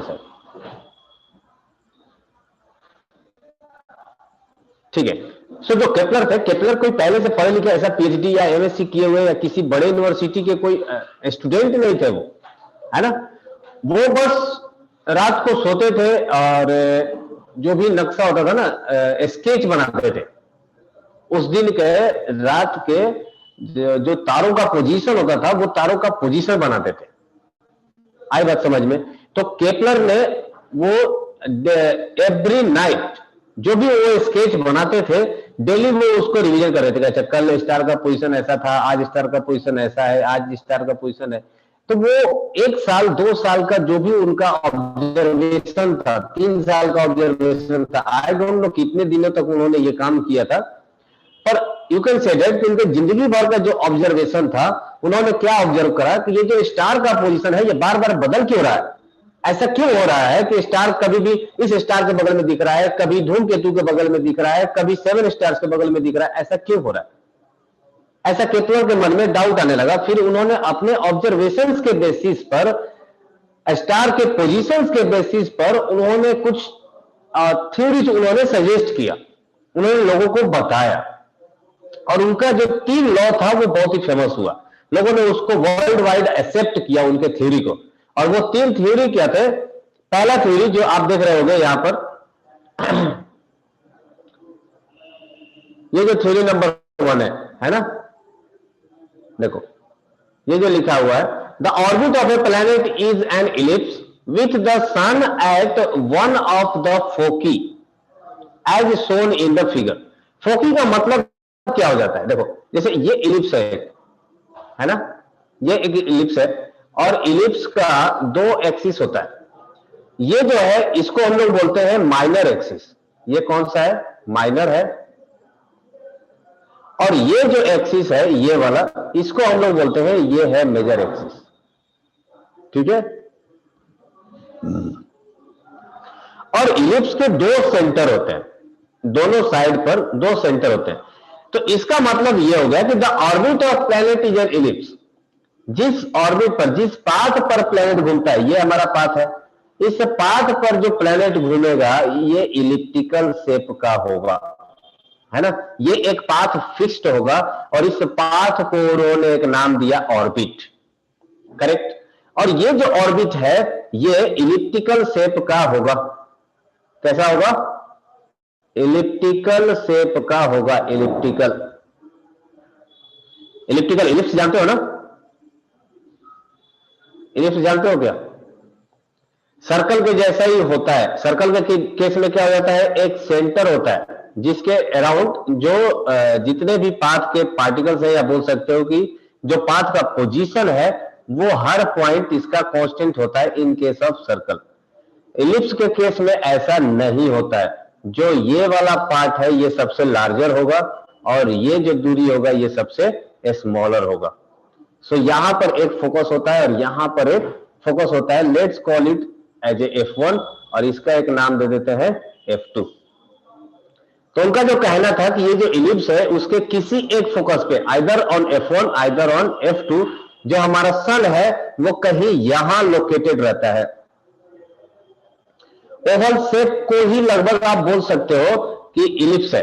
Sir, ठीक है। सो जो केपलर थे, केपलर कोई पहले से पढ़े लिखे ऐसा पीएचडी या एमएससी किए हुए या किसी बड़े यूनिवर्सिटी के कोई स्टूडेंट नहीं थे वो, है ना। वो बस रात को सोते थे और जो भी नक्शा होता था ना, स्केच बनाते थे। उस दिन के रात के जो तारों का पोजीशन होता था, वो तारों का पोजीशन बनाते थे। आई बात समझ में? तो केपलर ने वो एवरी नाइट जो भी वो स्केच बनाते थे, डेली वो उसको रिवीजन कर रहे थे। अच्छा, कल स्टार का पोजीशन ऐसा था, आज स्टार का पोजीशन ऐसा है, आज स्टार का पोजीशन है। तो वो 1 साल 2 साल का जो भी उनका ऑब्जर्वेशन था, 3 साल का ऑब्जर्वेशन था, आई डोंट नो कितने दिनों तक उन्होंने ये काम किया था, पर यू कैन से दैट कि उनके जिंदगी भर का जो ऑब्जर्वेशन था, उन्होंने क्या ऑब्जर्व करा कि ये जो स्टार का पोजीशन है, ये बार बार बदल क्यों रहा है। ऐसा क्यों हो रहा है कि स्टार कभी भी इस स्टार के बगल में दिख रहा है, कभी धूमकेतु के बगल में दिख रहा है, कभी 7 स्टार्स के बगल में दिख रहा है, ऐसा क्यों हो रहा है। ऐसा केपलर के मन में डाउट आने लगा। फिर उन्होंने अपने ऑब्जर्वेशंस के बेसिस पर, स्टार के पोजीशंस के बेसिस पर उन्होंने कुछ थ्योरीज उन्होंने सजेस्ट किया, उन्होंने लोगों को बताया, और उनका जो 3 लॉ था वो बहुत ही फेमस हुआ। लोगों ने उसको वर्ल्ड वाइड एक्सेप्ट किया, उनके थ्योरी को। और वो 3 थ्योरी क्या थे? पहला थ्योरी जो आप देख रहे होंगे यहां पर, ये जो थ्योरी नंबर 1 है ना, देखो ये जो लिखा हुआ है, the orbit of a planet is an ellipse with the sun at one of the foci as shown in the figure. Foci का मतलब क्या हो जाता है? देखो, जैसे ये इलिप्स है ना, ये एक इलिप्स है, और इलिप्स का 2 एक्सिस होता है। ये जो है इसको हम लोग बोलते हैं माइनर एक्सिस। ये कौन सा है? माइनर है। और ये जो एक्सिस है, ये वाला, इसको हम लोग बोलते हैं, ये है मेजर एक्सिस। ठीक है। और इलिप्स के 2 सेंटर होते हैं, दोनों साइड पर 2 सेंटर होते हैं। तो इसका मतलब यह हो गया कि the orbit of planet is an ellipse. जिस ऑर्बिट पर, जिस पाथ पर प्लैनेट घूमता है, ये हमारा पाथ है, इस पाथ पर जो प्लैनेट घूमेगा ये इलिप्टिकल शेप का होगा, है ना। ये एक पाथ फिक्स्ड होगा, और इस पाथ को उन्होंने एक नाम दिया ऑर्बिट। करेक्ट। और ये जो ऑर्बिट है, ये इलिप्टिकल शेप का होगा। कैसा होगा? इलिप्टिकल शेप का होगा। इलिप्टिकल, इलिप्टिकल इलिप्स जानते हो ना? इलिप्स जानते हो क्या? सर्कल के जैसा ही होता है। सर्कल के केस में क्या हो जाता है? एक सेंटर होता है जिसके अराउंड जो जितने भी पाथ के पार्टिकल्स है, या बोल सकते हो कि जो पाथ का पोजीशन है, वो हर पॉइंट इसका कांस्टेंट होता है in case of circle. Ellipse के केस में ऐसा नहीं होता है। जो ये वाला पार्ट है ये सबसे लार्जर होगा, और ये जो दूरी होगा ये सबसे स्मॉलर होगा। सो यहां पर एक फोकस होता है और यहां पर एक फोकस होता है। Let's call it as a F1, और इसका एक नाम दे देते हैं F2। तो उनका जो कहना था कि ये जो इलिप्स है उसके किसी एक फोकस पे, either on F1 either on F2, जो हमारा सन है वो कहीं यहां लोकेटेड रहता है। ओवल शेप को ही लगभग आप बोल सकते हो कि इलिप्स है।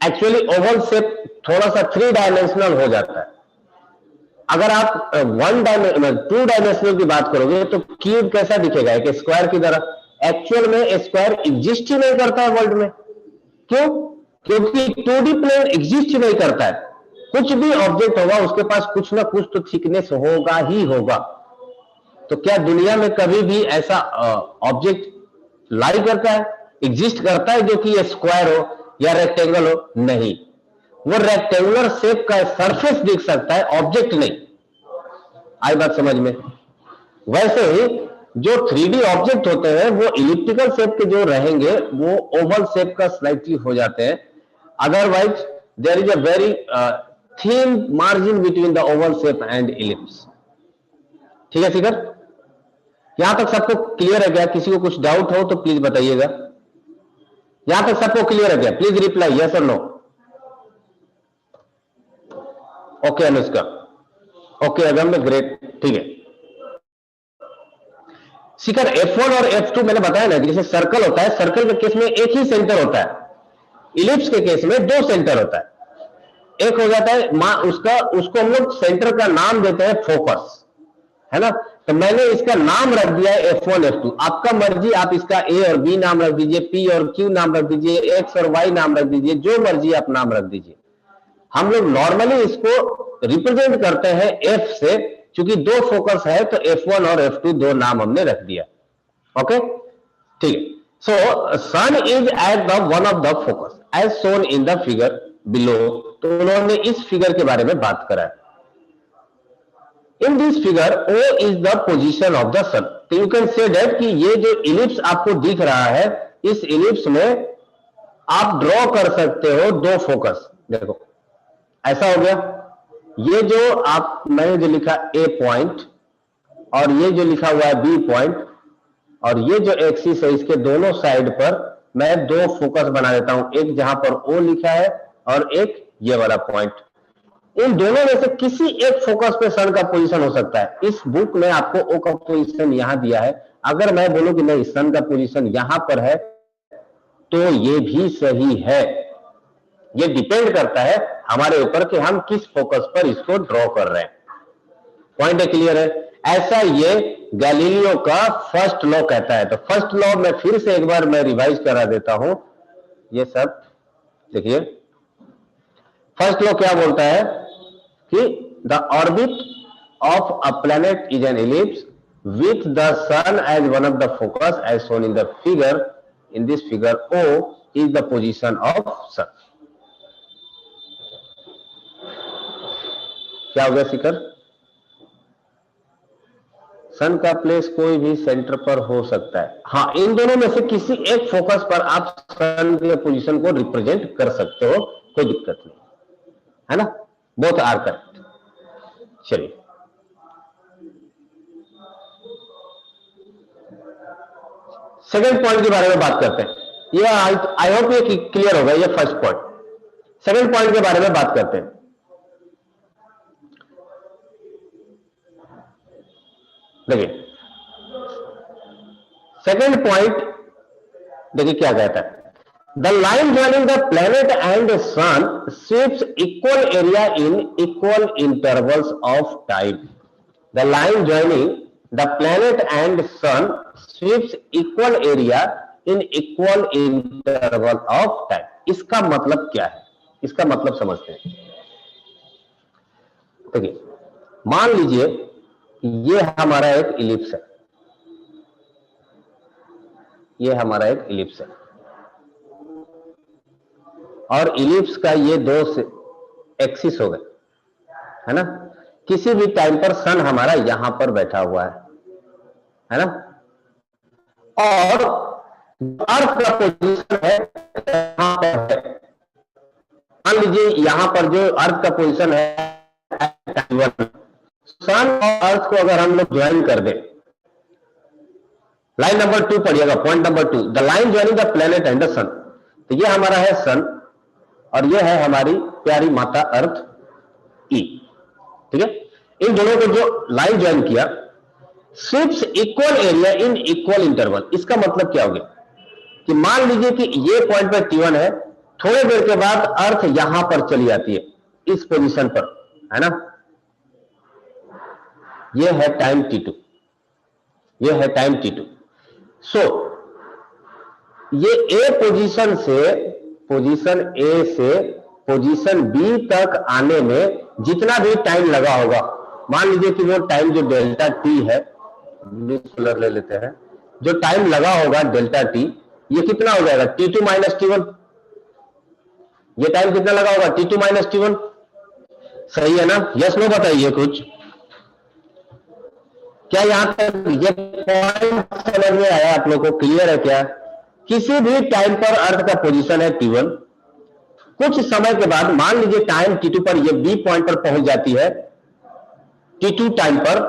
एक्चुअली ओवल शेप थोड़ा सा 3 डायमेंशनल हो जाता है। अगर आप 2 डायमेंशनल की बात करोगे तो क्यूब कैसा दिखेगा? एक स्क्वायर की तरह। एक्चुअल में स्क्वायर एग्जिस्ट ही नहीं करता है वर्ल्ड में। क्यों? क्योंकि 2D प्लेन एग्जिस्ट नहीं करता है। कुछ भी ऑब्जेक्ट होगा उसके पास कुछ ना कुछ तो थिकनेस होगा ही होगा। तो क्या दुनिया में कभी भी ऐसा ऑब्जेक्ट लाई करता है, एग्जिस्ट करता है, जो कि स्क्वायर हो या रेक्टेंगल हो? नहीं। वो रेक्टेंगुलर शेप का सरफेस दिख सकता है, ऑब्जेक्ट नहीं। आई बात समझ में? वैसे ही जो 3D ऑब्जेक्ट होते हैं वो इलिप्टिकल शेप के जो रहेंगे वो ओवल शेप का स्लाइटली हो जाते हैं। Otherwise there is a very thin margin between the oval shape and ellipse. ठीक है फिगर? यहां तक सबको क्लियर है क्या? किसी को कुछ डाउट हो तो प्लीज बताइएगा। यहां तक सबको क्लियर है क्या? प्लीज रिप्लाई यस और नो। ओके अनुष्का, ओके अगम, ग्रेट, ठीक है। शिखर F1 और F2 मैंने बताया ना, जैसे सर्कल होता है, सर्कल के केस में एक ही सेंटर होता है, इलिप्स के केस में दो सेंटर होता है। एक हो जाता है उसको हम लोग सेंटर का नाम देते हैं फोकस, है ना। तो मैंने इसका नाम रख दिया है F1 F2। आपका मर्जी, आप इसका A और B नाम रख दीजिए, P और Q नाम रख दीजिए, X और Y नाम रख दीजिए, जो मर्जी आप नाम रख दीजिए। हम लोग नॉर्मली इसको रिप्रेजेंट करते हैं F से, क्योंकि दो फोकस है तो F1 और F2 दो नाम हमने रख दिया। ओके, ठीक है। So sun is at the one of the focus as shown in the figure below. तो उन्होंने इस फिगर के बारे में बात करा है। In this figure O is the position of the sun. तो यू कैन से दैट कि ये जो इलिप्स आपको दिख रहा है, इस इलिप्स में आप ड्रॉ कर सकते हो दो फोकस। देखो ऐसा हो गया, ये जो आप मैंने जो लिखा A पॉइंट और ये जो लिखा हुआ है B पॉइंट, और ये जो एक्सिस है इसके दोनों साइड पर मैं दो फोकस बना देता हूं, एक जहां पर O लिखा है और एक ये वाला पॉइंट। इन दोनों में से किसी एक फोकस पे सन का पोजीशन हो सकता है। इस बुक में आपको O का पोजीशन यहां दिया है। अगर मैं बोलूं कि नहीं सन का पोजीशन यहां पर है, तो ये भी सही है। ये डिपेंड करता है हमारे ऊपर कि हम किस फोकस पर इसको ड्रॉ कर रहे हैं। पॉइंट क्लियर है? ऐसा ये गैलीलियो का फर्स्ट लॉ कहता है। तो फर्स्ट लॉ में फिर से एक बार मैं रिवाइज करा देता हूं। ये सब देखिए, फर्स्ट लॉ क्या बोलता है कि the orbit of a planet is an ellipse with the sun as one of the focus as shown in the figure. In this figure O is the position of sun. क्या हो गया शिखर? सन का place कोई भी centre पर हो सकता है। हाँ, इन दोनों में से किसी एक फोकस पर आप सन के पोजीशन को रिप्रेजेंट कर सकते हो, कोई दिक्कत नहीं है ना। Both are correct. चलिए सेकंड पॉइंट के बारे में बात करते हैं। ये आई होप ये क्लियर होगा, ये फर्स्ट पॉइंट। सेकंड पॉइंट के बारे में बात करते हैं। देखिए सेकंड पॉइंट, देखिए क्या कहता है। The line joining the planet and sun sweeps equal area in equal intervals of time. The line joining the planet and sun sweeps equal area in equal interval of time. इसका मतलब क्या है? इसका मतलब समझते हैं। देखिए मान लीजिए ये हमारा एक इलिप्स है, ये हमारा एक इलिप्स है, और इलिप्स का ये दो एक्सिस हो गए, है ना। किसी भी टाइम पर सन हमारा यहां पर बैठा हुआ है ना, और अर्थ का पोजीशन है यहां पर है। मान लीजिए यहां पर जो अर्थ का पोजीशन है सन और अर्थ को अगर हम लोग ज्वाइन कर दें, लाइन नंबर 2 पढ़िएगा, point number 2, the line joining the planet and the sun. तो ये हमारा है सन और ये है हमारी प्यारी माता अर्थ ई, ठीक है। इन दोनों को जो लाइन ज्वाइन किया, sweeps equal area in equal interval. इसका मतलब क्या हो गया कि मान लीजिए कि ये पॉइंट पर T1 है, थोड़ी देर के बाद अर्थ यहां पर चली जाती है इस पोजीशन पर, है ना। ये है टाइम T2, ये है टाइम T2। सो ये A पोजीशन से, पोजीशन A से पोजीशन B तक आने में जितना भी टाइम लगा होगा, मान लीजिए कि वो टाइम जो डेल्टा T है, ब्लू कलर ले लेते हैं, जो टाइम लगा होगा डेल्टा T, ये कितना हो जाएगा? T2 minus T1। ये टाइम कितना लगा होगा? T2 minus T1। सही है ना? यस नो बताइए कुछ। क्या यहां तक ये पॉइंट समझ में आया आप लोगों को? क्लियर है क्या? किसी भी टाइम पर अर्थ का पोजीशन है T1, कुछ समय के बाद मान लीजिए टाइम T2 पर ये B पॉइंट पर पहुंच जाती है T2 टाइम पर,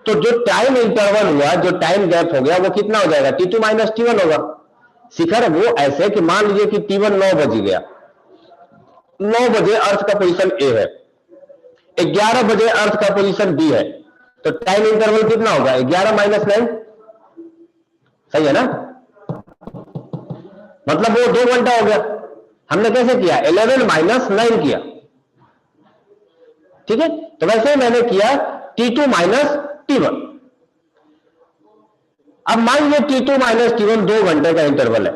तो जो टाइम इंटरवल हुआ, जो टाइम गैप हो गया, वो कितना हो जाएगा? T2 माइनस T1 होगा। शिखर वो ऐसे कि मान लीजिए कि T1 9 बज गया, 9 बजे अर्थ का पोजीशन A है, 11 बजे अर्थ का पोजीशन B है, तो टाइम इंटरवल कितना होगा? 11 माइनस 9, सही है ना? मतलब वो 2 घंटा हो गया। हमने कैसे किया? 11 माइनस 9 किया, ठीक है? तो वैसे ही मैंने किया T2 माइनस T1। अब मान लीजिए T2 माइनस T1 2 घंटे का इंटरवल है,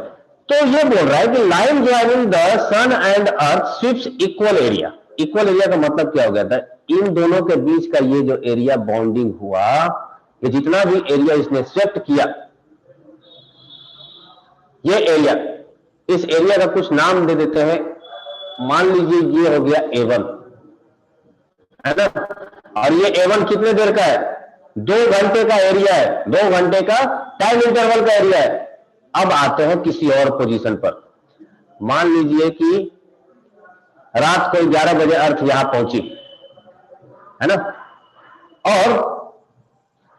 तो ये बोल रहा है कि line joining the sun and earth sweeps equal area. Equal area का मतलब क्या हो गया था? इन दोनों के बीच का ये जो एरिया बॉन्डिंग हुआ, ये जितना भी एरिया इसने स्वेप्ट किया, ये एरिया, इस एरिया का कुछ नाम दे देते हैं। मान लीजिए ये हो गया A1, है ना? और ये A1 कितने देर का है? 2 घंटे का एरिया है, 2 घंटे का टाइम इंटरवल का एरिया है। अब आते हैं किसी और पोजीशन पर। मान लीजिए कि रात को 11 बजे अर्थ यहां पहुंची, है ना? और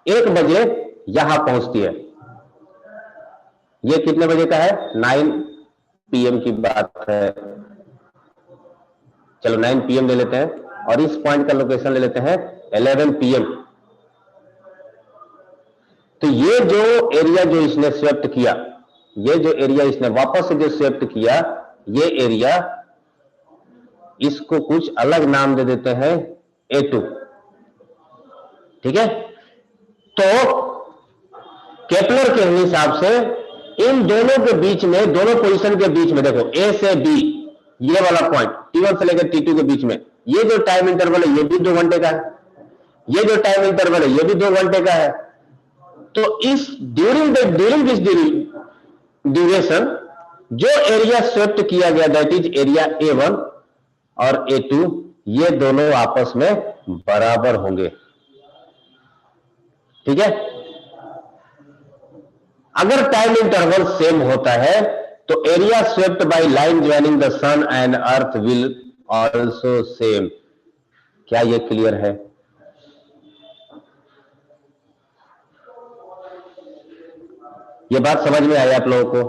1 बजे यहां पहुंचती है। ये कितने बजे का है? 9 PM की बात है। चलो 9 PM ले लेते हैं, और इस पॉइंट का लोकेशन ले लेते हैं 11 PM। तो ये जो एरिया जो इसने स्वेप्ट किया, ये जो एरिया इसने वापस से जो स्वेप्ट किया, ये एरिया, इसको कुछ अलग नाम दे देते हैं A2, ठीक है? तो केपलर के हिसाब से इन दोनों के बीच में, दोनों पोजीशन के बीच में, देखो A से B, ये वाला पॉइंट T1 से लेकर T2 के बीच में, ये जो टाइम इंटरवल है ये भी 2 घंटे का है, ये जो टाइम इंटरवल है ये भी 2 घंटे का है। तो इस ड्यूरिंग दिस ड्यूरेशन जो एरिया स्वेप्ट किया गया, दैट इज एरिया A1 और A2, ये दोनों आपस में बराबर होंगे, ठीक है? अगर टाइम इंटरवल सेम होता है तो area swept by line joining the sun and earth will also same. क्या ये क्लियर है? ये बात समझ में आई आप लोगों को?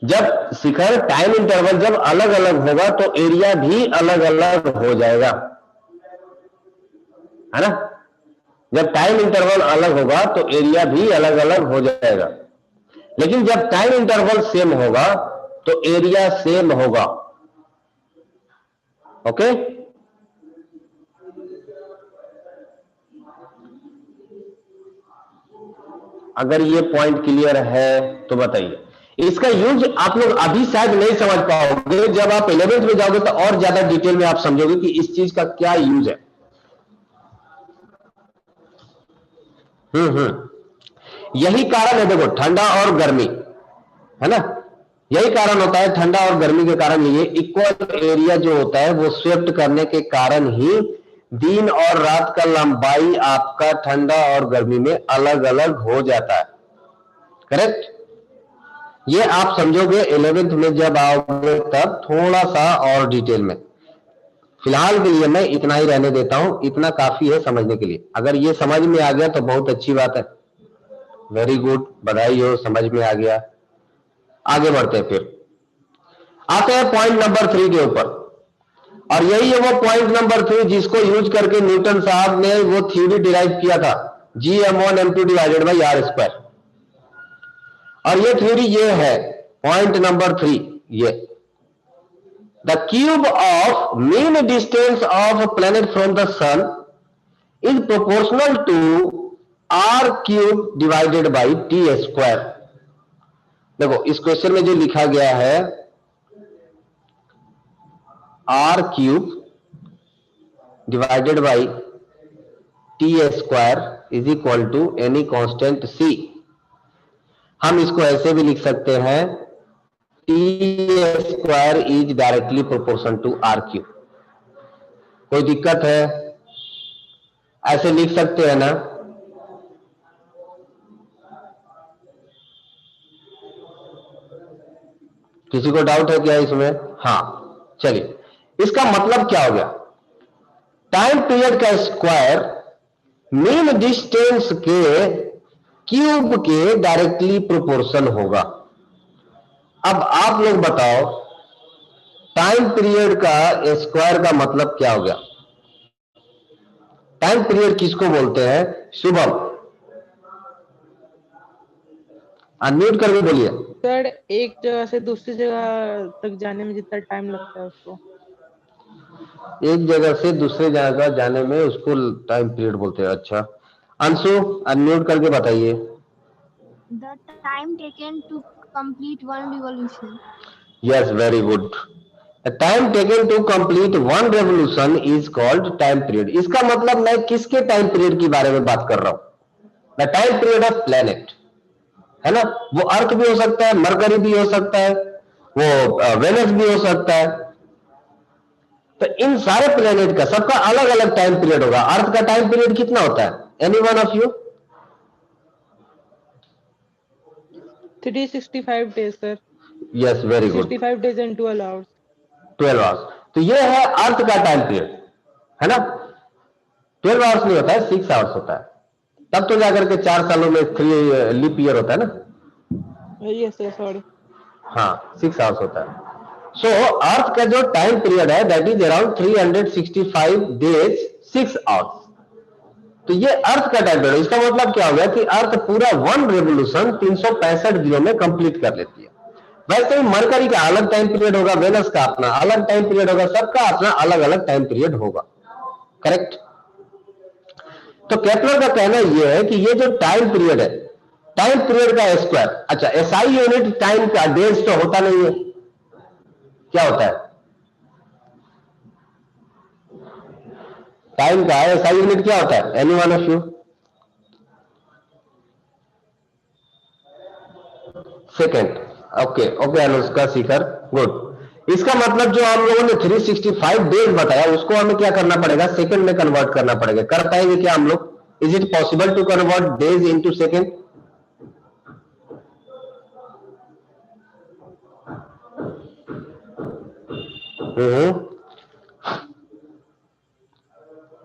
जब शिखर टाइम इंटरवल जब अलग अलग होगा तो एरिया भी अलग अलग हो जाएगा, है ना? जब टाइम इंटरवल अलग होगा तो एरिया भी अलग अलग हो जाएगा। लेकिन जब टाइम इंटरवल सेम होगा तो एरिया सेम होगा। ओके? अगर ये पॉइंट क्लियर है तो बताइए। इसका यूज आप लोग अभी शायद नहीं समझ पाओगे, जब आप 11th में जाओगे तो और ज्यादा डिटेल में आप समझोगे कि इस चीज का क्या यूज है। यही कारण है, देखो, ठंडा और गर्मी, है ना? यही कारण होता है, ठंडा और गर्मी के कारण ये इक्वल एरिया जो होता है वो स्वेप्ट करने के कारण ही दिन और रात का लंबाई आपका ठंडा और गर्मी में अलग अलग हो जाता है। करेक्ट? ये आप समझोगे 11th में जब आओगे तब थोड़ा सा और डिटेल में। फिलहाल के लिए मैं इतना ही रहने देता हूं, इतना काफी है समझने के लिए। अगर ये समझ में आ गया तो बहुत अच्छी बात है, वेरी गुड, बधाई हो, समझ में आ गया। आगे बढ़ते हैं, फिर आते हैं पॉइंट नंबर 3 के ऊपर। और यही है वो पॉइंट नंबर 3 जिसको यूज करके न्यूटन साहब ने वो थ्योरी डिराइव किया था, Gm1m2 divided by r square. और ये थ्योरी ये है पॉइंट नंबर 3, ये the cube of mean distance of planet from the sun is proportional to r cube divided by t square. देखो इस क्वेश्चन में जो लिखा गया है, r cube divided by t square is equal to any constant c। हम इसको ऐसे भी लिख सकते हैं, t square is directly proportion to r cube. कोई दिक्कत है? ऐसे लिख सकते हैं ना? किसी को डाउट है क्या इसमें? हाँ, चलिए, इसका मतलब क्या हो गया? टाइम पीरियड का स्क्वायर मीन डिस्टेंस के क्यूब के डायरेक्टली प्रोपोर्शन होगा। अब आप लोग बताओ, टाइम पीरियड का स्क्वायर का मतलब क्या हो गया? टाइम पीरियड किसको बोलते हैं? शुभम, अनम्यूट करके बोलिए। सर एक जगह से दूसरी जगह तक जाने में जितना टाइम लगता है उसको। एक जगह से दूसरे जगह जाने में उसको टाइम पीरियड बोलते हैं। अच्छा, अंशु अनम्यूट करके बताइए। The time taken to complete one revolution. Yes, very good. Time taken to complete one revolution is called time period. इसका मतलब मैं किसके टाइम पीरियड की बारे में बात कर रहा हूं? The time period of planet, है ना। वो अर्थ भी हो सकता है, मरकरी भी हो सकता है, वो वेनस भी हो सकता है। तो इन सारे प्लेनेट का सबका अलग अलग टाइम पीरियड होगा। अर्थ का टाइम पीरियड कितना होता है? Any one of you? 365 days sir. Yes, very good. 365 days and 12 hours। 12 hours. तो ये है अर्थ का टाइम पीरियड, है ना। 12 आवर्स नहीं होता है, 6 आवर्स होता है। तब तो जाकर के 4 सालों में 3 लीप ईयर होता है ना। Yes sir, sorry. हाँ, 6 आवर्स होता है। सो अर्थ का जो टाइम पीरियड है that is around 365 days 6 hours. तो ये अर्थ का टाइम पीरियड। इसका मतलब क्या हो गया कि अर्थ पूरा वन रेवोल्यूशन 365 दिनों में कंप्लीट कर लेती है। वैसे ही मरकरी का अलग टाइम पीरियड होगा, वेनस का अपना अलग टाइम पीरियड होगा, सबका अपना अलग अलग टाइम पीरियड होगा। करेक्ट। तो केपलर का कहना यह है कि ये जो टाइम पीरियड है, टाइम पीरियड का स्क्वायर, अच्छा एसआई यूनिट टाइम का डेज तो होता नहीं है, क्या होता है? टाइम का एसआई यूनिट क्या होता है? Any one of you? Second. Okay okay Anushka, Shikhar, good. इसका मतलब जो हम लोगों ने 365 डेज बताया उसको हमें क्या करना पड़ेगा? सेकंड में कन्वर्ट करना पड़ेगा। कर पाएंगे क्या हम लोग? Is it possible to convert days into second?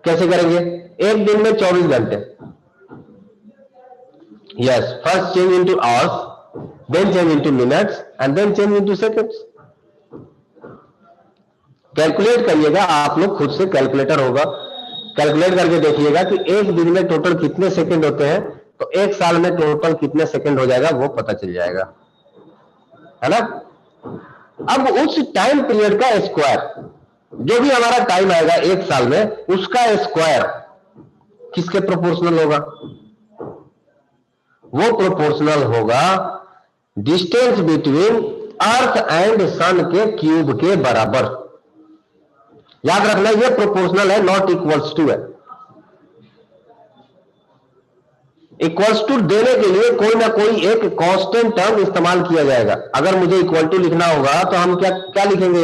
कैसे करेंगे? एक दिन में 24 घंटे। Yes, first change into hours, then change into minutes and then change into seconds. Calculate करिएगा आप लोग खुद से, कैलकुलेटर होगा, कैलकुलेट करके देखिएगा कि एक दिन में टोटल कितने सेकंड होते हैं, तो एक साल में टोटल कितने सेकंड हो जाएगा वो पता चल जाएगा, है ना। अब उस टाइम पीरियड का स्क्वायर, जो भी हमारा टाइम आएगा एक साल में, उसका स्क्वायर किसके प्रोपोर्शनल होगा? वो प्रोपोर्शनल होगा डिस्टेंस बिटवीन अर्थ एंड सन के क्यूब के बराबर। याद रखना ये प्रोपोर्शनल है, नॉट इक्वल्स टू है। इक्वल्स टू देने के लिए कोई ना कोई एक कांस्टेंट टर्म इस्तेमाल किया जाएगा। अगर मुझे इक्वल टू लिखना होगा तो हम क्या क्या लिखेंगे?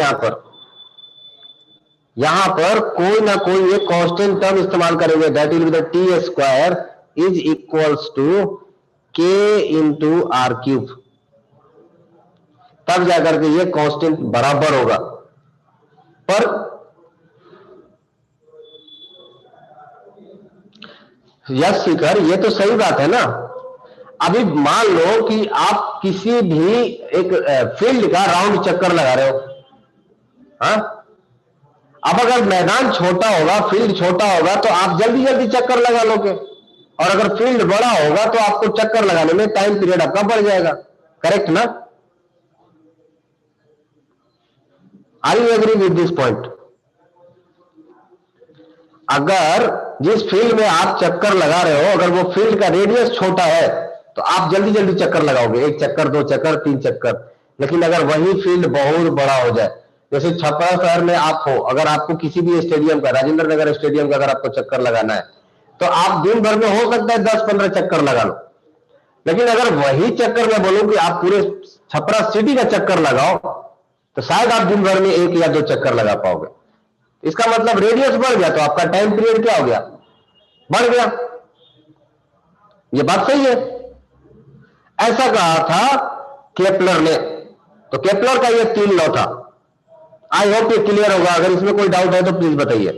यहां पर कोई ना कोई एक कांस्टेंट टर्म इस्तेमाल करेंगे, that will be the T square is equals to k into r cube. तब जाकर के ये कांस्टेंट बराबर होगा। पर यस शिखर, ये तो सही बात है ना। अभी मान लो कि आप किसी भी एक फील्ड का राउंड चक्कर लगा रहे हो, हाँ। अब अगर मैदान छोटा होगा, फील्ड छोटा होगा, तो आप जल्दी जल्दी चक्कर लगा लोगे, और अगर फील्ड बड़ा होगा तो आपको चक्कर लगाने में टाइम पीरियड आपका बढ़ जाएगा। करेक्ट ना? Are you agree with this point? अगर जिस फील्ड में आप चक्कर लगा रहे हो, अगर वो फील्ड का रेडियस छोटा है तो आप जल्दी जल्दी चक्कर लगाओगे, एक चक्कर, दो चक्कर, तीन चक्कर। लेकिन अगर वही फील्ड बहुत बड़ा हो जाए, जैसे छपरा शहर में आप हो, अगर आपको किसी भी स्टेडियम का, राजेंद्र नगर स्टेडियम का अगर आपको चक्कर लगाना है, तो आप दिन भर में हो सकता है 10-15 चक्कर लगा लो। लेकिन अगर वही चक्कर मैं बोलूं कि आप पूरे छपरा सिटी का चक्कर लगाओ, तो शायद आप दिन भर में 1 या 2 चक्कर लगा पाओगे। इसका मतलब रेडियस बढ़ गया तो आपका टाइम पीरियड क्या हो गया? बढ़ गया। ये बात सही है। ऐसा कहा था केपलर ने। तो केपलर का ये 3 लॉ था। आई होप ये क्लियर होगा। अगर इसमें कोई डाउट है तो प्लीज बताइए।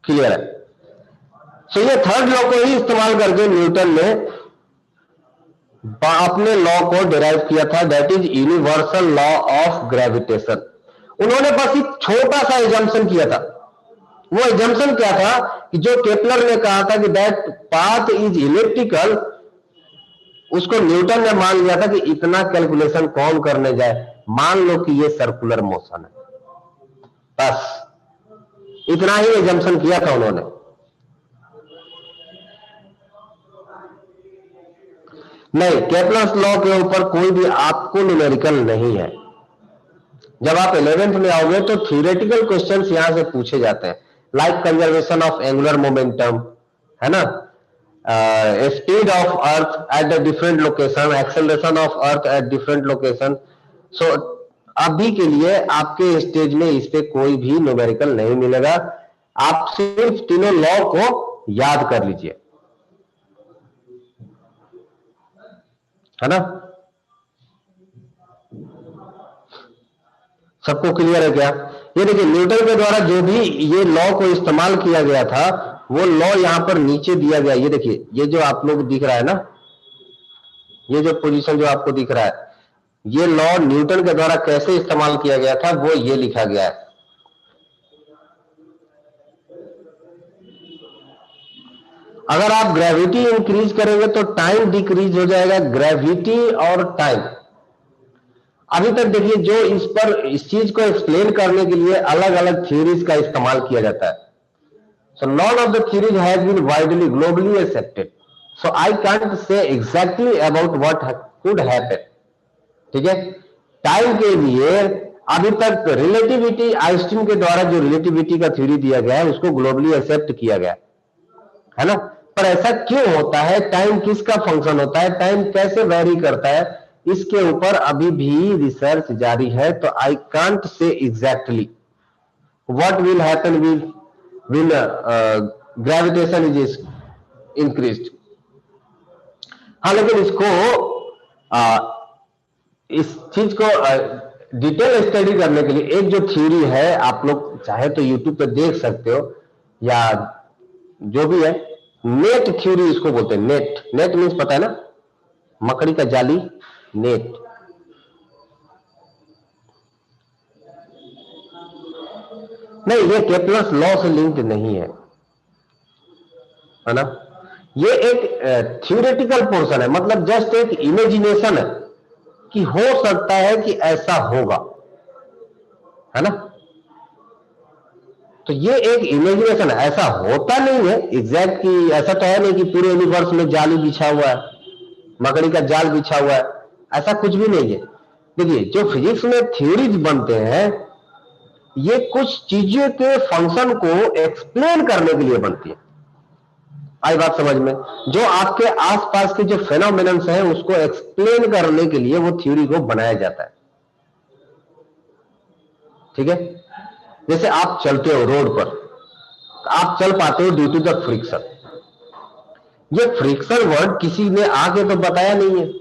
क्लियर है? सो ये थर्ड लॉ को ही इस्तेमाल करके न्यूटन ने अपने लॉ को डिराइव किया था, that is universal law of gravitation. उन्होंने बस एक छोटा सा एजम्पशन किया था। वो एजम्पशन क्या था कि जो केपलर ने कहा था कि दैट पाथ इज इलिप्टिकल, उसको न्यूटन ने मान लिया था कि इतना कैलकुलेशन कौन करने जाए, मान लो कि ये सर्कुलर मोशन है, बस इतना ही एजम्पशन किया था उन्होंने। नहीं, केपलर्स लॉ के ऊपर कोई भी आपको न्यूमेरिकल नहीं है। जब आप 11th में आओगे तो थ्योरेटिकल क्वेश्चंस यहां से पूछे जाते हैं, like conservation of angular momentum, है ना, speed of earth at the different location, acceleration of earth at different location. So अभी के लिए आपके स्टेज में इस पे कोई भी न्यूमेरिकल नहीं मिलेगा, आप सिर्फ तीनों लॉ को याद कर लीजिए, है ना। सबको क्लियर है क्या? ये देखिए, न्यूटन के द्वारा जो भी ये लॉ को इस्तेमाल किया गया था वो लॉ यहां पर नीचे दिया गया। ये देखिए, ये जो आप लोग दिख रहा है ना, ये जो पोजीशन जो आपको दिख रहा है, ये लॉ न्यूटन के द्वारा कैसे इस्तेमाल किया गया था वो ये लिखा गया है। अगर आप ग्रेविटी इंक्रीज करेंगे तो टाइम डिक्रीज हो जाएगा, ग्रेविटी और टाइम। अभी तक देखिए, जो इस चीज को एक्सप्लेन करने के लिए अलग अलग थ्योरीज का इस्तेमाल किया जाता है। So none of the theories has been widely globally accepted. So I can't say exactly about what could happen. ठीक है, टाइम के लिए अभी तक रिलेटिविटी, आइंस्टीन के द्वारा जो रिलेटिविटी का थ्योरी दिया गया है उसको ग्लोबली एक्सेप्ट किया गया है ना। पर ऐसा क्यों होता है, टाइम किसका फंक्शन होता है, टाइम कैसे वेरी करता है, इसके ऊपर अभी भी रिसर्च जारी है। तो I can't say exactly what will happen will gravitation is increased. हाँ, लेकिन इसको इस चीज को डिटेल स्टडी करने के लिए एक जो थ्योरी है, आप लोग चाहे तो यूट्यूब पे देख सकते हो, या जो भी है, नेट थ्योरी इसको बोलते हैं। नेट, नेट मीन्स पता है ना, मकड़ी का जाली, नेट। नहीं, ये केपलर्स लॉ से लिंक्ड नहीं है ना। ये एक थ्योरेटिकल पोर्शन है, मतलब जस्ट एक इमेजिनेशन है कि हो सकता है कि ऐसा होगा, है ना। तो ये एक इमेजिनेशन है, ऐसा होता नहीं है एग्जैक्ट कि ऐसा तो है नहीं कि पूरे यूनिवर्स में जाली बिछा हुआ है, मकड़ी का जाल बिछा हुआ है, ऐसा कुछ भी नहीं है। देखिए, जो फिजिक्स में थ्योरीज बनते हैं ये कुछ चीजों के फंक्शन को एक्सप्लेन करने के लिए बनती है। आई बात समझ में? जो आपके आसपास के जो फेनोमेनन्स हैं उसको एक्सप्लेन करने के लिए वो थ्योरी को बनाया जाता है। ठीक है, जैसे आप चलते हो रोड पर, आप चल पाते हो ड्यू टू द फ्रिक्शन। ये फ्रिक्शन वर्ड किसी ने आके तो बताया नहीं है,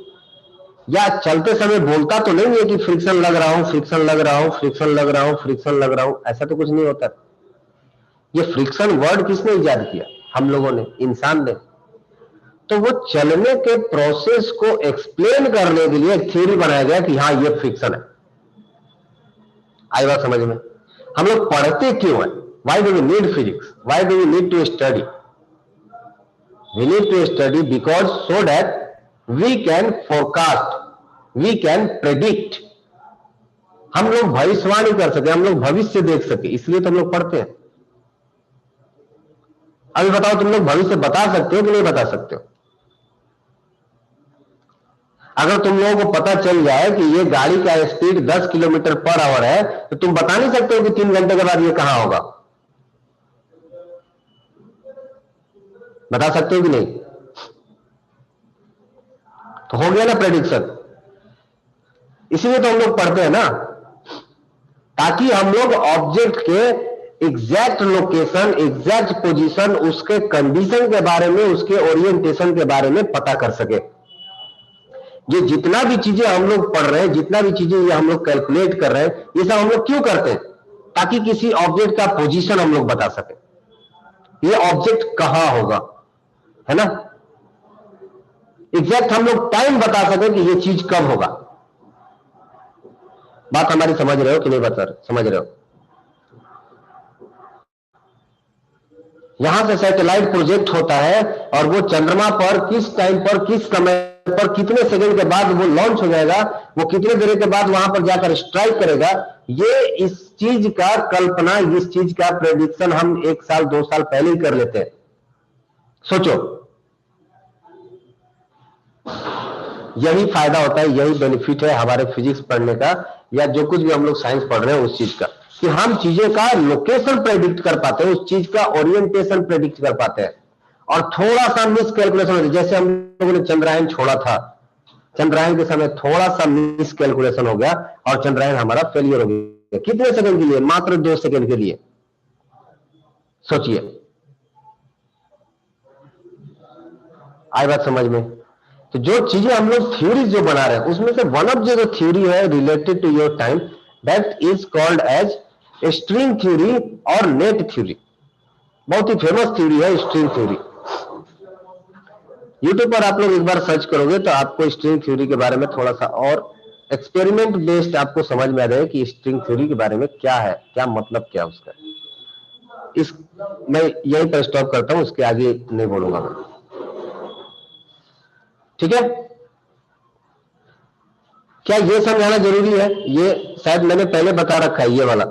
या चलते समय बोलता तो नहीं है कि फ्रिक्शन लग रहा हूं, फ्रिक्शन लग रहा हूं, फ्रिक्शन लग रहा हूं, फ्रिक्शन लग रहा हूं, ऐसा तो कुछ नहीं होता। ये फ्रिक्शन वर्ड किसने इजाद किया? हम लोगों ने, इंसान ने। तो वो चलने के प्रोसेस को एक्सप्लेन करने के लिए एक थ्योरी बनाया गया कि हाँ ये फ्रिक्शन है। आई बात समझ में? हम लोग पढ़ते क्यों है? Why do we need physics? Why do we need to study? We need to study because so that we can forecast, we can predict. हम लोग भविष्यवाणी कर सके, हम लोग भविष्य देख सके, इसलिए तो हम लोग पढ़ते हैं। अभी बताओ, तुम लोग भविष्य बता सकते हो कि नहीं बता सकते हो? अगर तुम लोगों को पता चल जाए कि ये गाड़ी का स्पीड 10 किलोमीटर पर आवर है, तो तुम बता नहीं सकते हो कि 3 घंटे के बाद ये कहां होगा। बता सकते हो कि नहीं? तो हो गया ना प्रेडिक्शन। इसीलिए तो हम लोग पढ़ते हैं ना, ताकि हम लोग ऑब्जेक्ट के एग्जैक्ट लोकेशन, एग्जैक्ट पोजीशन, उसके कंडीशन के बारे में, उसके ओरिएंटेशन के बारे में पता कर सके। ये जितना भी चीजें हम लोग पढ़ रहे हैं, जितना भी चीजें ये हम लोग कैलकुलेट कर रहे हैं, ये सब हम लोग क्यों करते हैं? ताकि किसी ऑब्जेक्ट का पोजीशन हम लोग बता सके, ये ऑब्जेक्ट कहां होगा, है ना। एग्जैक्ट हम लोग टाइम बता सके कि ये चीज कब होगा। बात हमारी समझ रहे हो कि नहीं? बता समझ रहे हो? यहां से सैटेलाइट प्रोजेक्ट होता है और वो चंद्रमा पर किस टाइम पर, किस समय पर, कितने सेकंड के बाद वो लॉन्च हो जाएगा, वो कितने देर के बाद वहां पर जाकर स्ट्राइक करेगा, ये इस चीज का कल्पना, इस चीज का प्रेडिक्शन हम 1 साल 2 साल पहले ही कर लेते हैं। सोचो, यही फायदा होता है, यही बेनिफिट है हमारे फिजिक्स पढ़ने का, या जो कुछ भी हम लोग साइंस पढ़ रहे हैं उस चीज का, कि हम चीजों का लोकेशन प्रेडिक्ट कर पाते हैं, उस चीज का ओरिएंटेशन प्रेडिक्ट कर पाते हैं। और थोड़ा सा मिस कैलकुलेशन, जैसे हम लोगों ने चंद्रयान छोड़ा था, चंद्रयान के समय थोड़ा सा मिस कैलकुलेशन हो गया और चंद्रयान हमारा फेलियर हो गया। कितने सेकंड के लिए? मात्र 2 सेकंड के लिए। सोचिए, आई बात समझ में? तो जो चीजें हम लोग थ्योरीज जो बना रहे हैं, उसमें से वन ऑफ जो थ्योरी है related to your time, that is called as string theory और नेट थ्योरी। बहुत ही फेमस थ्योरी है स्ट्रिंग थ्योरी। यूट्यूब पर आप लोग एक बार सर्च करोगे तो आपको स्ट्रिंग थ्योरी के बारे में थोड़ा सा और एक्सपेरिमेंट बेस्ड आपको समझ में आ जाएगा कि स्ट्रिंग थ्योरी के बारे में क्या है, क्या मतलब क्या उसका। इस मैं यहीं पर स्टॉप करता हूं, उसके आगे नहीं बोलूंगा मैं। ठीक है, क्या ये समझाना जरूरी है? ये शायद मैंने पहले बता रखा है, ये वाला,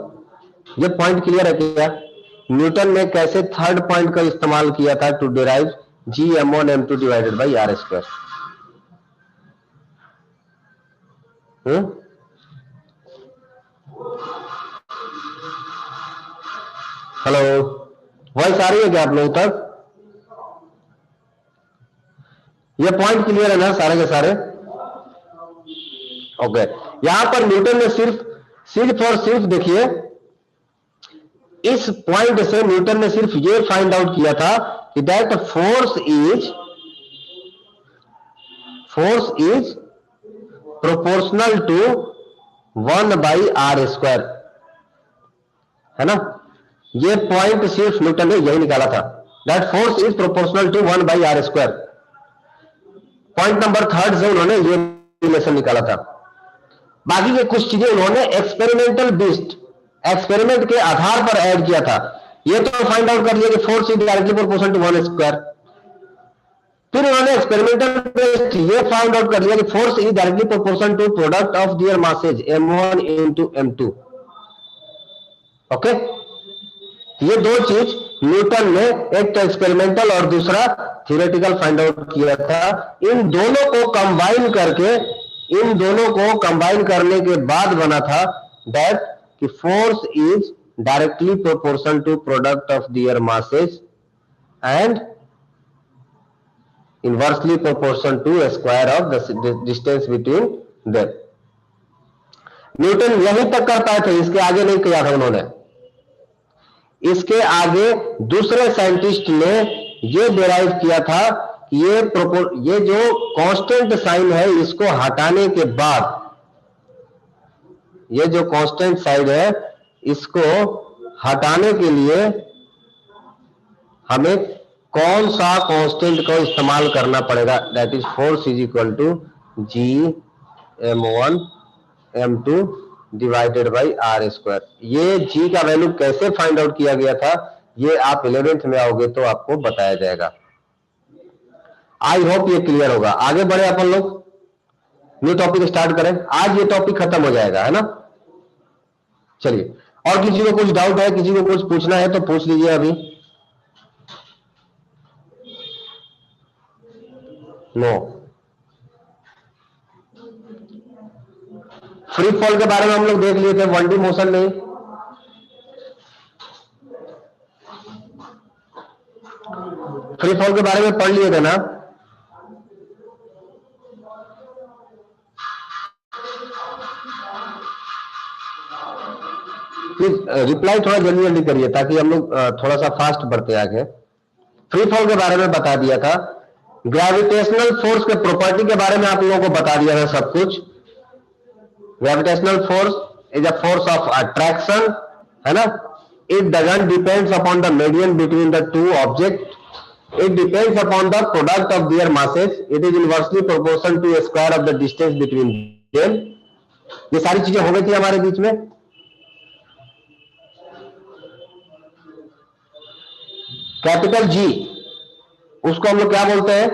ये पॉइंट क्लियर है क्या? न्यूटन ने कैसे थर्ड पॉइंट का इस्तेमाल किया था to derive Gm1m2 divided by r square. Hello, voice आ रही है क्या आप लोगों तक? ये पॉइंट क्लियर है ना सारे के सारे? ओके, यहां पर न्यूटन ने सिर्फ और सिर्फ देखिए, इस पॉइंट से न्यूटन ने सिर्फ ये फाइंड आउट किया था कि that force is proportional to 1/r², है ना? ये पॉइंट सिर्फ न्यूटन ने यही निकाला था, that force is proportional to 1/r²। Point number 3 से उन्होंने ये रिलेशन निकाला था। बाकी के कुछ चीजें उन्होंने एक्सपेरिमेंटल बेस्ड, एक्सपेरिमेंट के आधार पर ऐड किया था। ये तो फाइंड आउट कर लिया कि force is directly proportional to 1²। फिर उन्होंने एक्सपेरिमेंटल बेस्ड ये फाइंड आउट कर लिया कि force is directly proportional to product of their masses m1 into m2। Okay, ये दो चीज न्यूटन ने, एक तो एक्सपेरिमेंटल और दूसरा थ्योरेटिकल फाइंड आउट किया था। इन दोनों को कंबाइन करने के बाद बना था दैट कि force is directly proportional to product of their masses and inversely proportional to square of the distance between them. Newton यहीं तक कर पाए थे, इसके आगे नहीं किया था उन्होंने। इसके आगे दूसरे साइंटिस्ट ने यह डिराइव किया था कि ये जो कांस्टेंट साइन है, इसको हटाने के बाद, ये जो कांस्टेंट साइन है, इसको हटाने के लिए हमें कौन सा कांस्टेंट का इस्तेमाल करना पड़ेगा, that is force is equal to Gm1m2 divided by r²। ये g का वैल्यू कैसे फाइंड आउट किया गया था, ये आप 11th में आओगे तो आपको बताया जाएगा। आई होप ये क्लियर होगा। आगे बढ़े अपन लोग, न्यू टॉपिक स्टार्ट करें। आज ये टॉपिक खत्म हो जाएगा, है ना? चलिए, और किसी को कुछ डाउट है, किसी को कुछ पूछना है तो पूछ लीजिए अभी। नो, फ्री फॉल के बारे में हम लोग देख लिए थे, 1D मोशन नहीं। फ्री फॉल के बारे में पढ़ लिए थे ना? प्लीज रिप्लाई थोड़ा जल्दी जल्दी करिए ताकि हम लोग थोड़ा सा फास्ट बढ़ते आगे। फ्री फॉल के बारे में बता दिया था, ग्रेविटेशनल फोर्स के प्रॉपर्टी के बारे में आप लोगों को बता दिया था सब कुछ। Gravitational force is a force of attraction, है ना? It doesn't depends upon the median between the two object, it depends upon the product of their masses, it is inversely proportional to square of the distance between them. ये सारी चीजें हो गई थी हमारे बीच में। कैपिटल जी, उसको हम लोग क्या बोलते हैं?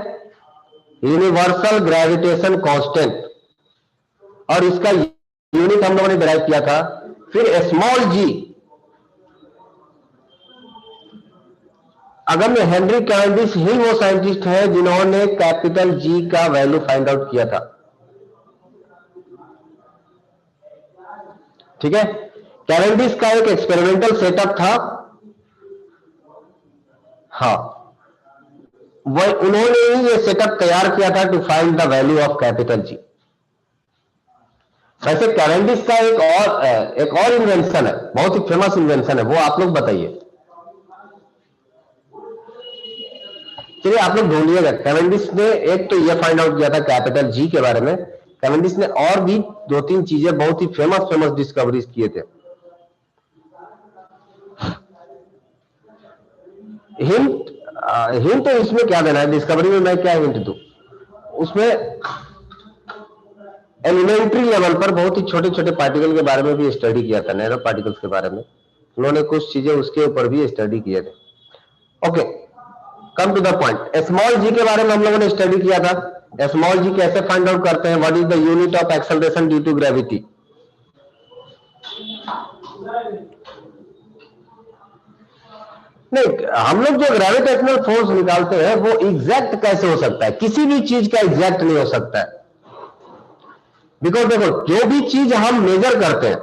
यूनिवर्सल ग्रेविटेशन कांस्टेंट, और इसका यूनिट हम लोगों ने डिराइव किया था। फिर स्मॉल जी, अगर में हेनरी कैवेंडिश ही वो साइंटिस्ट है जिन्होंने कैपिटल जी का वैल्यू फाइंड आउट किया था। ठीक है, कैवेंडिश का एक एक्सपेरिमेंटल सेटअप था। हाँ, वह उन्होंने ही ये सेटअप तैयार किया था to find the value of capital G. वैसे कैवेंडिश का एक और इन्वेंशन है, बहुत ही फेमस इन्वेंशन है, वो आप लोग बताइए। चलिए आप लोग ढूंढिएगा। कैवेंडिश ने एक तो ये फाइंड आउट किया था कैपिटल जी के बारे में। कैवेंडिश ने और भी 2-3 चीजें बहुत ही फेमस डिस्कवरीज किए थे। हिंट तो इसमें क्या देना है, डिस्कवरी में मैं क्या हिंट दूं? उसमें एलिमेंट्री लेवल पर बहुत ही छोटे छोटे पार्टिकल के बारे में भी स्टडी किया था, नैनो पार्टिकल्स के बारे में उन्होंने कुछ चीजें उसके ऊपर भी स्टडी किए थे। Okay, come to the point. Small g के बारे में हम लोगों ने स्टडी किया था। स्मॉल जी कैसे फाइंड आउट करते हैं? What is the unit of acceleration due to gravity? नहीं, हम लोग जो ग्रेविटेशनल फोर्स निकालते हैं वो एग्जैक्ट कैसे हो सकता है? किसी भी चीज का एग्जैक्ट नहीं हो सकता है। बिकॉज देखो, जो भी चीज हम मेजर करते हैं,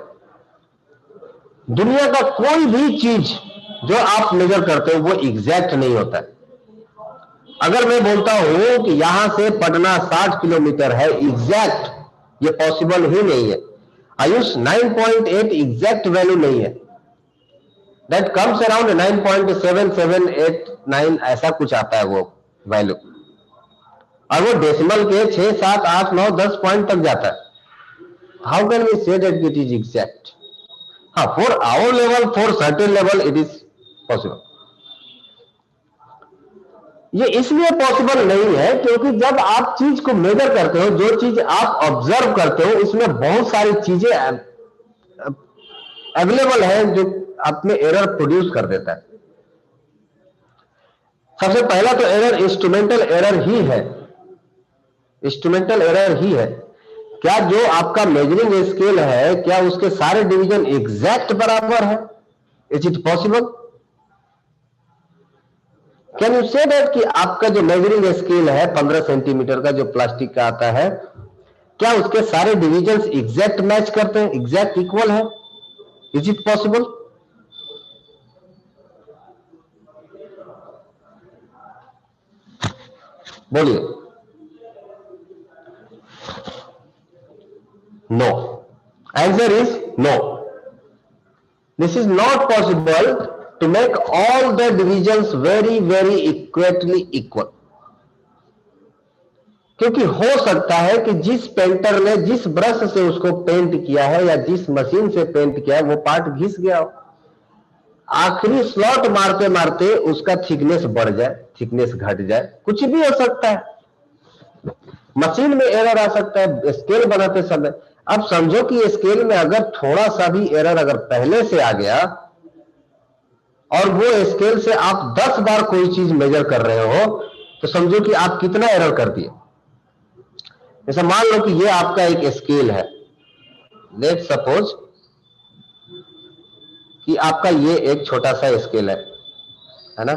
दुनिया का कोई भी चीज जो आप मेजर करते हो वो एग्जैक्ट नहीं होता है। अगर मैं बोलता हूं कि यहां से पटना 60 किलोमीटर है, एग्जैक्ट ये पॉसिबल ही नहीं है। आयुष 9.8 एग्जैक्ट वैल्यू नहीं है, दैट कम्स अराउंड 9.7789 ऐसा कुछ आता है वो वैल्यू, और वो डेसिमल के 6, 7, 8, 9, 10 पॉइंट तक जाता है। How can we say that it is exact? हाँ, for our level, for certain level it is possible. ये इसलिए पॉसिबल नहीं है क्योंकि जब आप चीज को मेजर करते हो, जो चीज आप ऑब्जर्व करते हो, उसमें बहुत सारी चीजें अवेलेबल है जो अपने एरर प्रोड्यूस कर देता है। सबसे पहला तो एरर इंस्ट्रूमेंटल एरर ही है। इंस्ट्रूमेंटल एरर ही है। क्या जो आपका मेजरिंग स्केल है, क्या उसके सारे डिवीजन एग्जैक्ट बराबर है? Is it possible? Can you say that कि आपका जो मेजरिंग स्केल है 15 सेंटीमीटर का जो प्लास्टिक का आता है, क्या उसके सारे डिविजन्स एग्जैक्ट मैच करते हैं, एग्जैक्ट इक्वल है? Is it possible? बोलिए। No, answer is no. This is not possible to make all the divisions very equally equal। क्योंकि हो सकता है कि जिस पेंटर ने जिस ब्रश से उसको पेंट किया है या जिस मशीन से पेंट किया है वो पार्ट घिस गया हो, आखिरी स्लॉट मारते मारते उसका थिकनेस बढ़ जाए, थिकनेस घट जाए, कुछ भी हो सकता है। मशीन में एरर आ सकता है स्केल बनाते समय। अब समझो कि स्केल में अगर थोड़ा सा भी एरर अगर पहले से आ गया और वो स्केल से आप 10 बार कोई चीज मेजर कर रहे हो, तो समझो कि आप कितना एरर कर दिए। जैसे मान लो कि ये आपका एक स्केल है, लेट सपोज कि आपका ये एक छोटा सा स्केल है ना,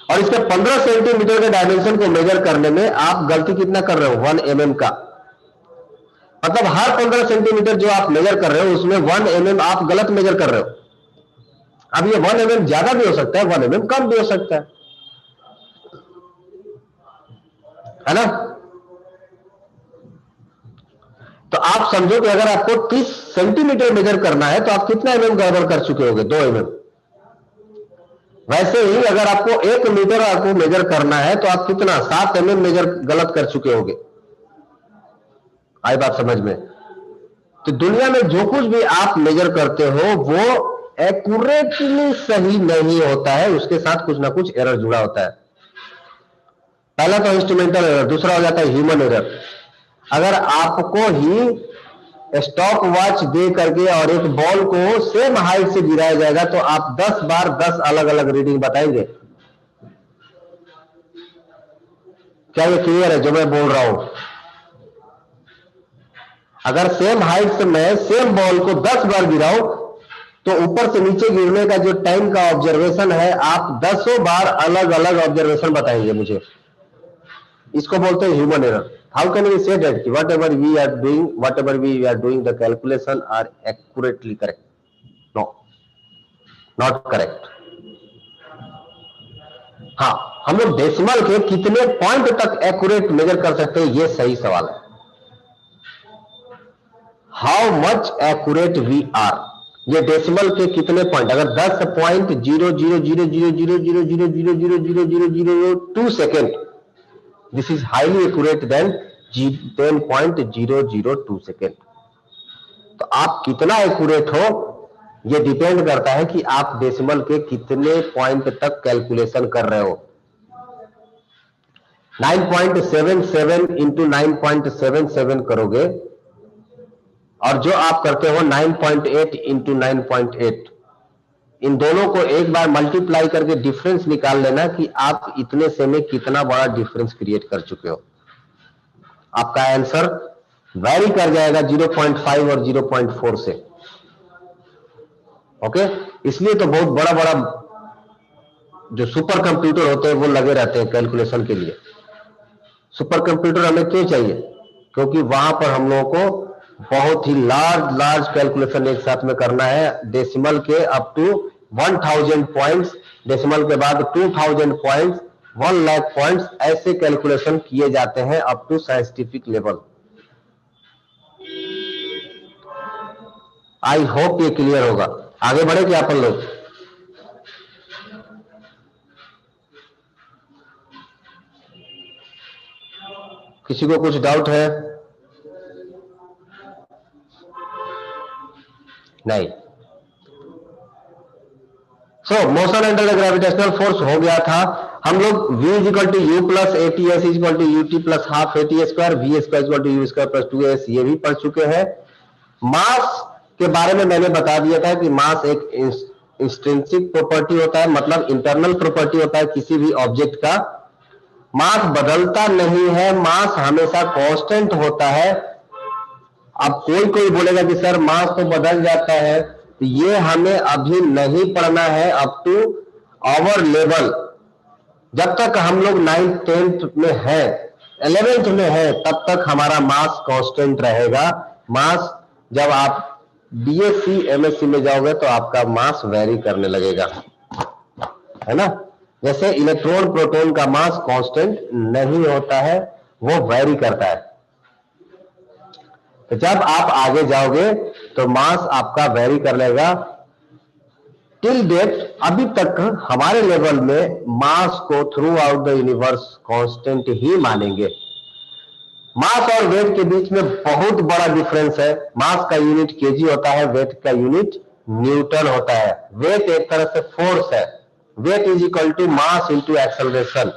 और इसके 15 सेंटीमीटर के डायमेंशन को मेजर करने में आप गलती कितना कर रहे हो? 1 mm का। मतलब हर 15 सेंटीमीटर जो आप मेजर कर रहे हो उसमें 1 mm आप गलत मेजर कर रहे हो। अब ये 1 mm ज्यादा भी हो सकता है, 1 mm कम भी हो सकता है ना? तो आप समझो कि अगर आपको 30 सेंटीमीटर मेजर करना है तो आप कितना mm गड़बड़ कर चुके होंगे? 2 mm। वैसे ही अगर आपको 1 मीटर आपको मेजर करना है तो आप कितना 7 mm मेजर गलत कर चुके होंगे। आई बात समझ में? तो दुनिया में जो कुछ भी आप मेजर करते हो वो एक्यूरेटली सही नहीं होता है, उसके साथ कुछ ना कुछ एरर जुड़ा होता है। पहला तो इंस्ट्रूमेंटल एरर, दूसरा हो जाता है ह्यूमन एरर। अगर आपको ही स्टॉप वॉच दे करके और एक बॉल को सेम हाइट से गिराया जाएगा तो आप 10 बार 10 अलग अलग रीडिंग बताएंगे? क्या ये क्लियर है जो मैं बोल रहा हूं? अगर सेम हाइट से मैं सेम बॉल को 10 बार गिराऊं तो ऊपर से नीचे गिरने का जो टाइम का ऑब्जर्वेशन है, आप 10 बार अलग अलग ऑब्जर्वेशन बताएंगे मुझे। इसको बोलते हैं human error. How can we say that whatever we are doing the calculation are accurately correct? No, not correct. हाँ, हम लोग डेसिमल के कितने पॉइंट तक एक्यूरेट मेजर कर सकते हैं, ये सही सवाल है। How much accurate we are, ये डेसिमल के कितने पॉइंट, अगर 10.00000000000002 second, this is highly accurate then 10.002 second. तो आप कितना एक्यूरेट हो ये डिपेंड करता है कि आप डेसिमल के कितने पॉइंट तक कैलकुलेशन कर रहे हो। 9.77 इंटू 9.77 करोगे और जो आप करते हो 9.8 इंटू 9.8, इन दोनों को एक बार मल्टीप्लाई करके डिफरेंस निकाल लेना कि आप इतने से में कितना बड़ा डिफरेंस क्रिएट कर चुके हो। आपका आंसर वैरी कर जाएगा 0.5 और 0.4 से। ओके, इसलिए तो बहुत बड़ा बड़ा जो सुपर कंप्यूटर होते हैं वो लगे रहते हैं कैलकुलेशन के लिए। सुपर कंप्यूटर हमें क्यों चाहिए? क्योंकि वहां पर हम लोगों को बहुत ही लार्ज कैलकुलेशन एक साथ में करना है। डेसिमल के अप टू 1000 पॉइंट्स, डेसिमल के बाद 2000 पॉइंट्स, 1 लाख पॉइंट्स, ऐसे कैलकुलेशन किए जाते हैं up to scientific level. I hope ये क्लियर होगा। आगे बढ़े क्या अपन लोग? किसी को कुछ डाउट है? नहीं। So motion under the gravitational force हो गया था। हम लोग v is equal to u plus a t s is equal to u t plus half a t square, v square equal to u square plus 2s, ये भी पढ़ चुके हैं। मास के बारे में मैंने बता दिया था कि मास एक इंस्ट्रिंसिक प्रॉपर्टी होता है, मतलब इंटरनल प्रॉपर्टी होता है किसी भी ऑब्जेक्ट का। मास बदलता नहीं है, मास हमेशा कांस्टेंट होता है। अब कोई बोलेगा कि सर मास तो बदल जाता है, तो ये हमें अभी नहीं पढ़ना है अप टू आवर लेवल। जब तक हम लोग 9th 10th में है, 11th में है, तब तक हमारा मास कांस्टेंट रहेगा। मास जब आप बीएससी एमएससी में जाओगे तो आपका मास वेरी करने लगेगा, है ना। जैसे इलेक्ट्रॉन प्रोटॉन का मास कांस्टेंट नहीं होता है, वो वेरी करता है। तो जब आप आगे जाओगे तो मास आपका वेरी कर लेगा। टिल डेट अभी तक हमारे लेवल में मास को throughout the universe constant ही मानेंगे। मास और वेट के बीच में बहुत बड़ा डिफरेंस है। मास का यूनिट केजी होता है, वेट का यूनिट न्यूटन होता है। वेट एक तरह से फोर्स है। Weight is equal to mass into acceleration.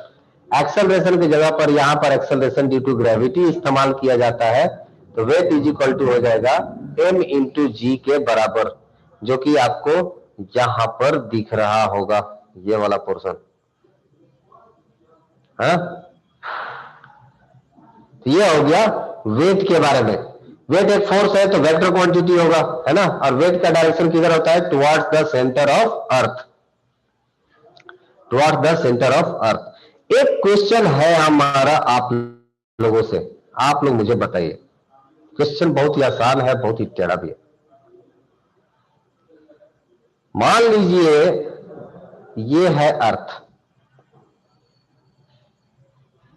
Acceleration की जगह पर यहां पर एक्सेलरेशन ड्यू टू ग्रेविटी इस्तेमाल किया जाता है, तो वेट इज इक्वल टू हो जाएगा m इंटू जी के बराबर, जो कि आपको यहां पर दिख रहा होगा, ये वाला पोर्शन। हाँ, ये हो गया वेट के बारे में। वेट एक फोर्स है तो वेक्टर क्वांटिटी होगा, है ना। और वेट का डायरेक्शन किधर होता है? Towards the centre of earth, towards the centre of अर्थ। एक क्वेश्चन है हमारा आप लोगों से, आप लोग मुझे बताइए। क्वेश्चन बहुत ही आसान है, बहुत ही टेढ़ा भी है। मान लीजिए ये है अर्थ,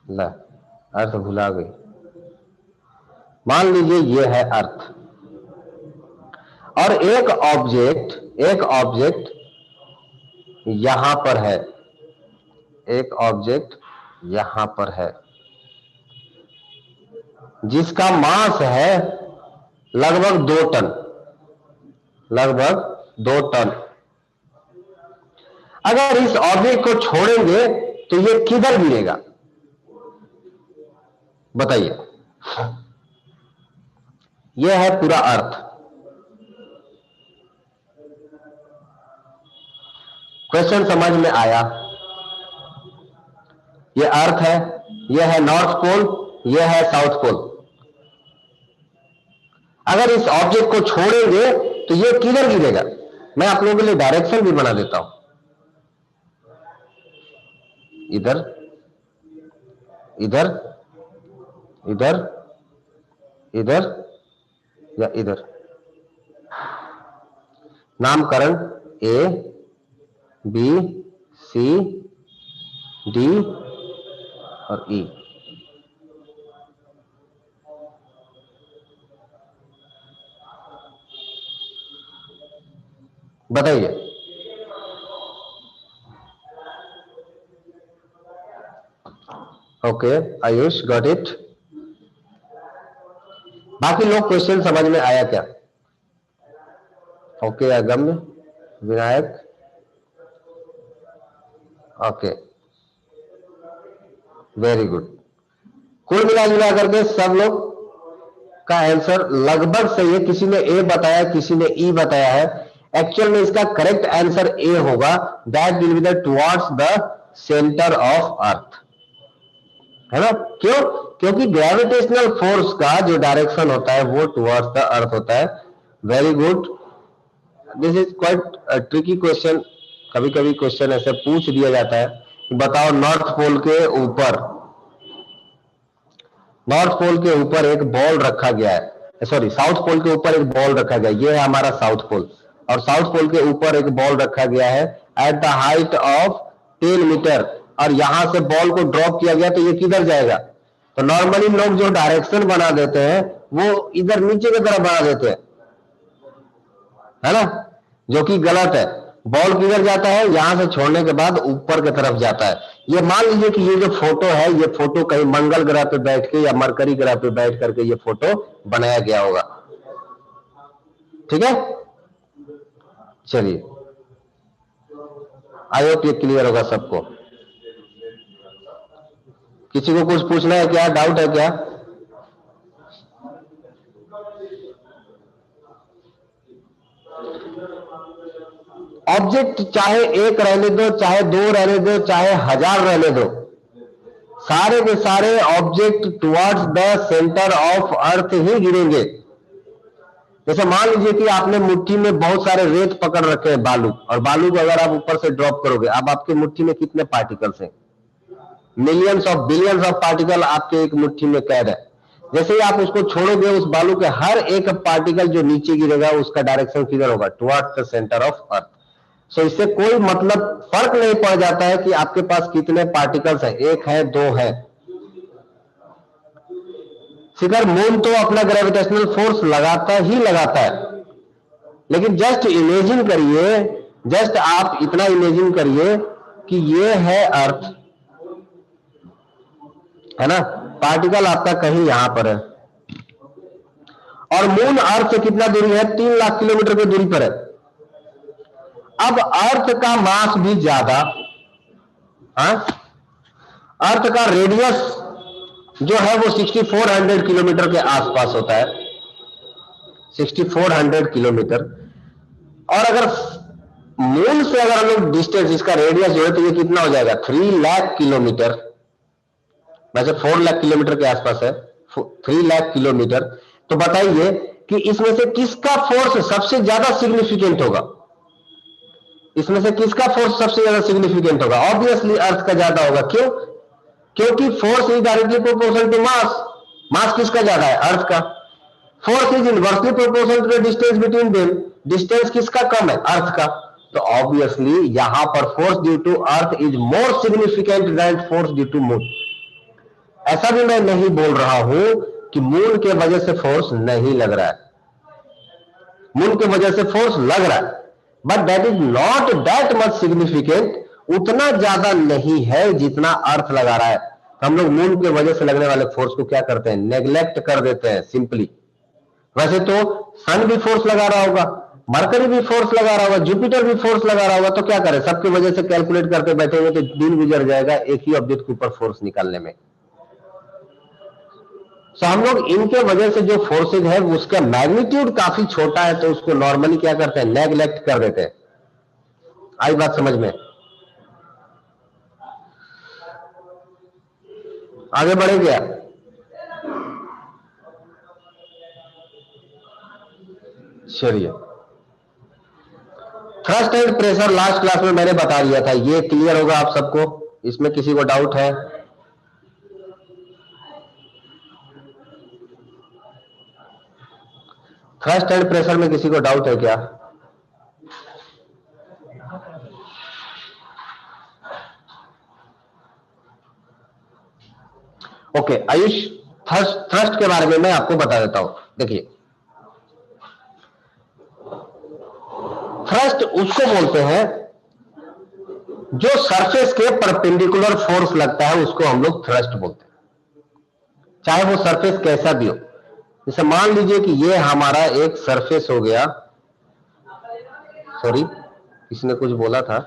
ला अर्थ भुला गई। मान लीजिए ये है अर्थ और एक ऑब्जेक्ट यहां पर है, एक ऑब्जेक्ट यहां पर है जिसका मास है लगभग 2 टन, लगभग 2 टन। अगर इस ऑब्जेक्ट को छोड़ेंगे तो ये किधर गिरेगा? बताइए। यह है पूरा अर्थ। क्वेश्चन समझ में आया? यह अर्थ है, यह है नॉर्थ पोल, यह है साउथ पोल। अगर इस ऑब्जेक्ट को छोड़ेंगे तो यह किधर गिरेगा? मैं आप लोगों के लिए डायरेक्शन भी बना देता हूं, इधर, इधर, इधर, इधर या इधर। नामकरण ए, बी, सी, डी और ई। बताइए, ओके आयुष गॉट इट। बाकी लोग क्वेश्चन समझ में आया क्या? Okay Agamya, Vinayak, okay very good. कुल मिला करके सब लोग का आंसर लगभग सही है। किसी ने ए बताया, किसी ने ई बताया है। एक्चुअल में इसका करेक्ट आंसर ए होगा, that will be the towards the centre of अर्थ, है ना? क्यों? क्योंकि ग्रेविटेशनल फोर्स का जो डायरेक्शन होता है वो टुवर्ड्स द अर्थ होता है। Very good, this is quite tricky question. कभी कभी क्वेश्चन ऐसे पूछ दिया जाता है कि बताओ नॉर्थ पोल के ऊपर, नॉर्थ पोल के ऊपर एक बॉल रखा गया है, सॉरी साउथ पोल के ऊपर एक बॉल रखा गया है, ये है हमारा साउथ पोल, और साउथ पोल के ऊपर एक बॉल रखा गया है at the height of 10 metre, और यहां से बॉल को ड्रॉप किया गया तो ये किधर जाएगा? तो नॉर्मली लोग जो डायरेक्शन बना देते हैं वो इधर नीचे की तरफ बना देते हैं, है ना, जो कि गलत है। बॉल किधर जाता है? यहां से छोड़ने के बाद ऊपर की तरफ जाता है। ये मान लीजिए कि ये जो फोटो है, ये फोटो कहीं मंगल ग्रह पे बैठ के या मरकरी ग्रह पे बैठ करके ये फोटो बनाया गया होगा, ठीक है? चलिए, आई होप ये क्लियर होगा सबको। किसी को कुछ पूछना है क्या? डाउट है क्या? ऑब्जेक्ट चाहे एक रहने दो, चाहे दो रहने दो, चाहे 1000 रहने दो, सारे के सारे object towards the centre of earth ही गिरेंगे। जैसे मान लीजिए कि आपने मुट्ठी में बहुत सारे रेत पकड़ रखे हैं, बालू, और बालू को अगर आप ऊपर से ड्रॉप करोगे, अब आपकी मुट्ठी में कितने पार्टिकल्स हैं? Millions of billions of particle आपके एक मुट्ठी में कैद है। जैसे ही आप उसको छोड़ोगे, उस बालू के हर एक पार्टिकल जो नीचे गिरेगा उसका डायरेक्शन किधर होगा? Towards the centre of earth. So इससे कोई मतलब फर्क नहीं पड़ जाता है कि आपके पास कितने पार्टिकल्स हैं, एक है, दो है। फिगर मून तो अपना ग्रेविटेशनल फोर्स लगाता ही लगाता है, लेकिन जस्ट इमेजिन करिए, जस्ट आप इतना इमेजिन करिए कि ये है अर्थ, है ना, पार्टिकल आपका कहीं यहां पर है, और मून अर्थ से कितना दूरी है? 3 लाख किलोमीटर की दूरी पर है। अब अर्थ का मास भी ज्यादा, अर्थ का रेडियस जो है वो 6400 किलोमीटर के आसपास होता है, 6400 किलोमीटर। और अगर मून से अगर हम लोग डिस्टेंस, इसका रेडियस जो है, तो ये कितना हो जाएगा? 3 लाख किलोमीटर। वैसे 4 लाख किलोमीटर के आसपास है, 3 लाख किलोमीटर। तो बताइए कि इसमें से किसका फोर्स सबसे ज्यादा सिग्निफिकेंट होगा? इसमें से किसका फोर्स सबसे ज्यादा सिग्निफिकेंट होगा? ऑब्वियसली अर्थ का ज्यादा होगा। क्यों? क्योंकि force is directly proportional to mass. Mass किसका ज्यादा है? अर्थ का। Force is inversely proportional to the distance between them. Distance किसका कम है? अर्थ का। तो ऑब्वियसली यहां पर force due to earth is more significant than force due to moon. ऐसा भी मैं नहीं बोल रहा हूं कि मून के वजह से फोर्स नहीं लग रहा है, मून के वजह से फोर्स लग रहा है, but that is not that much significant. उतना ज्यादा नहीं है जितना अर्थ लगा रहा है। तो हम लोग मून के वजह से लगने वाले फोर्स को क्या करते हैं? नेग्लेक्ट कर देते हैं सिंपली। वैसे तो सन भी फोर्स लगा रहा होगा, मरकरी भी फोर्स लगा रहा होगा, जुपिटर भी फोर्स लगा रहा होगा, तो क्या करें? सबकी वजह से कैलकुलेट करते बैठेंगे तो दिन गुजर जाएगा एक ही ऑब्जेक्ट के ऊपर फोर्स निकालने में। सो हम लोग इनके वजह से जो फोर्सेज है उसका मैग्नीट्यूड काफी छोटा है, तो उसको नॉर्मली क्या करते हैं, नेग्लेक्ट कर देते हैं। आई बात समझ में? आगे बढ़े क्या? चलिए, thrust and pressure last class में मैंने बता दिया था, ये क्लियर होगा आप सबको? इसमें किसी को डाउट है? थ्रस्ट एंड प्रेशर में किसी को डाउट है क्या? ओके आयुष, थ्रस्ट के बारे में मैं आपको बता देता हूं। देखिए, थ्रस्ट उसको बोलते हैं जो सरफेस के परपेंडिकुलर फोर्स लगता है, उसको हम लोग थ्रस्ट बोलते हैं, चाहे वो सरफेस कैसा भी हो। जैसे मान लीजिए कि ये हमारा एक सरफेस हो गया, सॉरी किसी ने कुछ बोला था,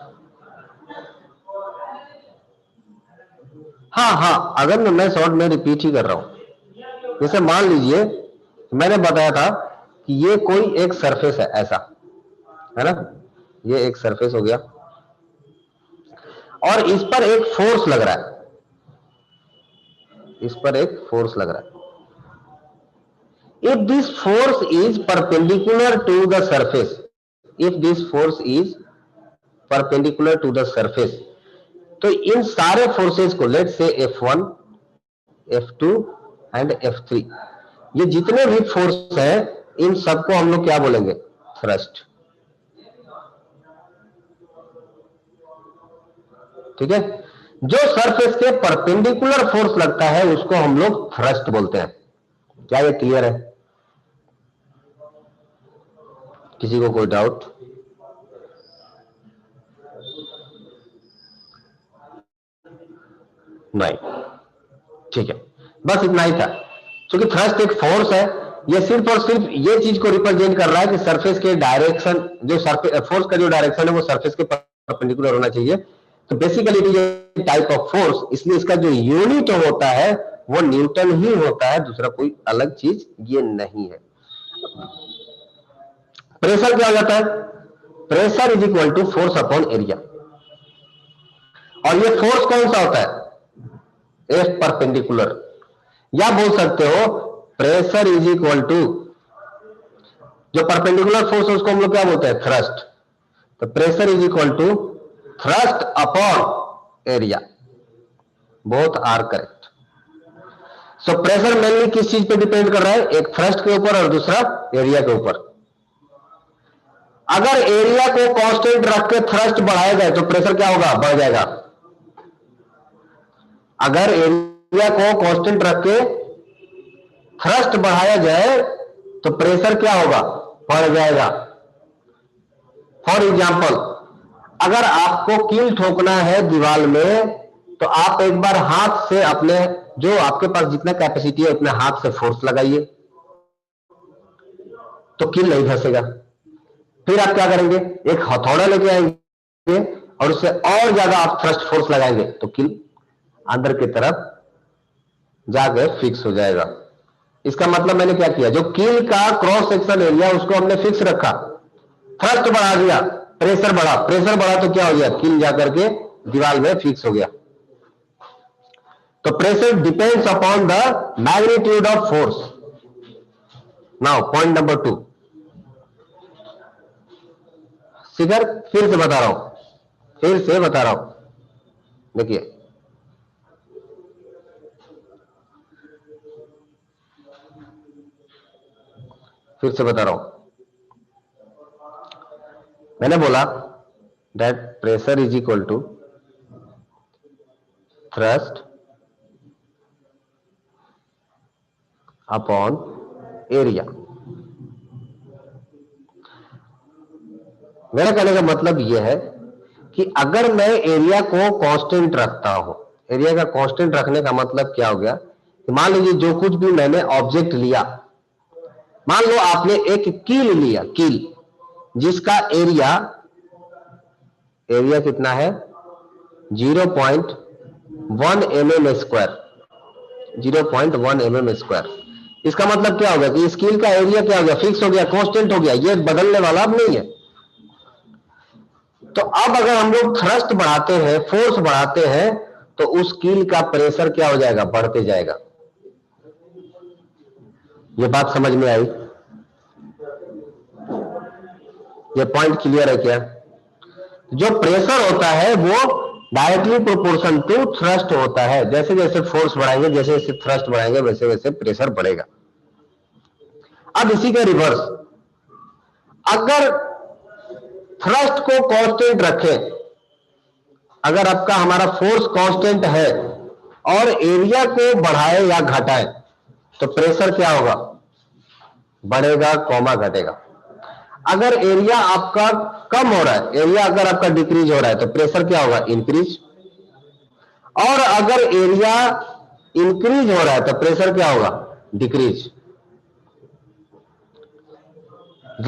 हाँ, अगर मैं शॉर्ट में रिपीट ही कर रहा हूं। जैसे मान लीजिए मैंने बताया था कि ये कोई एक सरफेस है, ऐसा है ना, ये एक सरफेस हो गया और इस पर एक फोर्स लग रहा है, इस पर एक फोर्स लग रहा है। If this force is perpendicular to the surface, if this force is perpendicular to the surface, तो इन सारे फोर्सेस को, लेट से F1, F2 एंड F3, ये जितने भी फोर्स हैं इन सबको हम लोग क्या बोलेंगे, थ्रस्ट। ठीक है, जो सरफेस के परपेंडिकुलर फोर्स लगता है उसको हम लोग थ्रस्ट बोलते हैं। क्या ये क्लियर है? किसी को कोई डाउट? नहीं, ठीक है, बस इतना ही था। क्योंकि थ्रस्ट एक फोर्स है, ये सिर्फ और सिर्फ ये चीज को रिप्रेजेंट कर रहा है कि सरफेस के डायरेक्शन, जो फोर्स का जो डायरेक्शन है वो सरफेस के परपेंडिकुलर होना चाहिए। तो basically it is type of force, इसलिए इसका जो यूनिट होता है वो न्यूटन ही होता है, दूसरा कोई अलग चीज ये नहीं है। प्रेशर क्या हो जाता है? Pressure is equal to force upon area, और ये फोर्स कौन सा होता है, एफ परपेंडिकुलर, या बोल सकते हो प्रेशर इज इक्वल टू, जो परपेंडिकुलर फोर्स है उसको हम लोग क्या बोलते हैं, थ्रस्ट। तो pressure is equal to thrust upon area, both are correct. So pressure mainly किस चीज पे डिपेंड कर रहा है, एक थ्रस्ट के ऊपर और दूसरा एरिया के ऊपर। अगर एरिया को कांस्टेंट रख के थ्रस्ट बढ़ाया जाए तो प्रेशर क्या होगा, बढ़ जाएगा। अगर एरिया को कांस्टेंट रख के थ्रस्ट बढ़ाया जाए तो प्रेशर क्या होगा, बढ़ जाएगा। फॉर एग्जाम्पल, अगर आपको कील ठोकना है दीवार में तो आप एक बार हाथ से अपने, जो आपके पास जितना कैपेसिटी है उतने हाथ से फोर्स लगाइए तो कील नहीं धंसेगा। फिर आप क्या करेंगे, एक हथौड़ा लेके आएंगे और उससे और ज्यादा आप थ्रस्ट फोर्स लगाएंगे तो कील अंदर की तरफ जाके फिक्स हो जाएगा। इसका मतलब मैंने क्या किया, जो कील का क्रॉस सेक्शन एरिया उसको हमने फिक्स रखा, थ्रस्ट बढ़ा दिया, प्रेशर बढ़ा, प्रेशर बढ़ा तो क्या हो गया, कील जाकर के दीवार में फिक्स हो गया। तो pressure depends upon the magnitude of force. Now point number 2, figure फिर से बता रहा हूं, देखिए फिर से बता रहा हूं, मैंने बोला that pressure is equal to thrust upon area. मेरा कहने का मतलब यह है कि अगर मैं एरिया को कांस्टेंट रखता हूं, एरिया का कांस्टेंट रखने का मतलब क्या हो गया कि मान लीजिए जो कुछ भी मैंने ऑब्जेक्ट लिया, मान लो आपने एक कील लिया, कील जिसका एरिया कितना है 0.1 mm स्क्वायर, 0.1 mm²। इसका मतलब क्या हो गया कि स्कील का एरिया क्या हो गया, फिक्स हो गया, कांस्टेंट हो गया, ये बदलने वाला अब नहीं है। तो अब अगर हम लोग थ्रस्ट बढ़ाते हैं, फोर्स बढ़ाते हैं, तो उस कील का प्रेशर क्या हो जाएगा, बढ़ते जाएगा। ये बात समझ में आई? ये पॉइंट क्लियर है क्या? जो प्रेशर होता है वो डायरेक्टली प्रोपोर्शन टू थ्रस्ट होता है। जैसे जैसे फोर्स बढ़ाएंगे, जैसे जैसे थ्रस्ट बढ़ाएंगे, वैसे वैसे प्रेशर बढ़ेगा। अब इसी का रिवर्स, अगर थ्रस्ट को कांस्टेंट रखें, अगर आपका हमारा फोर्स कांस्टेंट है और एरिया को बढ़ाए या घटाए, तो प्रेशर क्या होगा, बढ़ेगा कॉमा घटेगा। अगर एरिया आपका कम हो रहा है, एरिया अगर आपका डिक्रीज हो रहा है, तो प्रेशर क्या होगा, इंक्रीज। और अगर एरिया इंक्रीज हो रहा है, तो प्रेशर क्या होगा, डिक्रीज।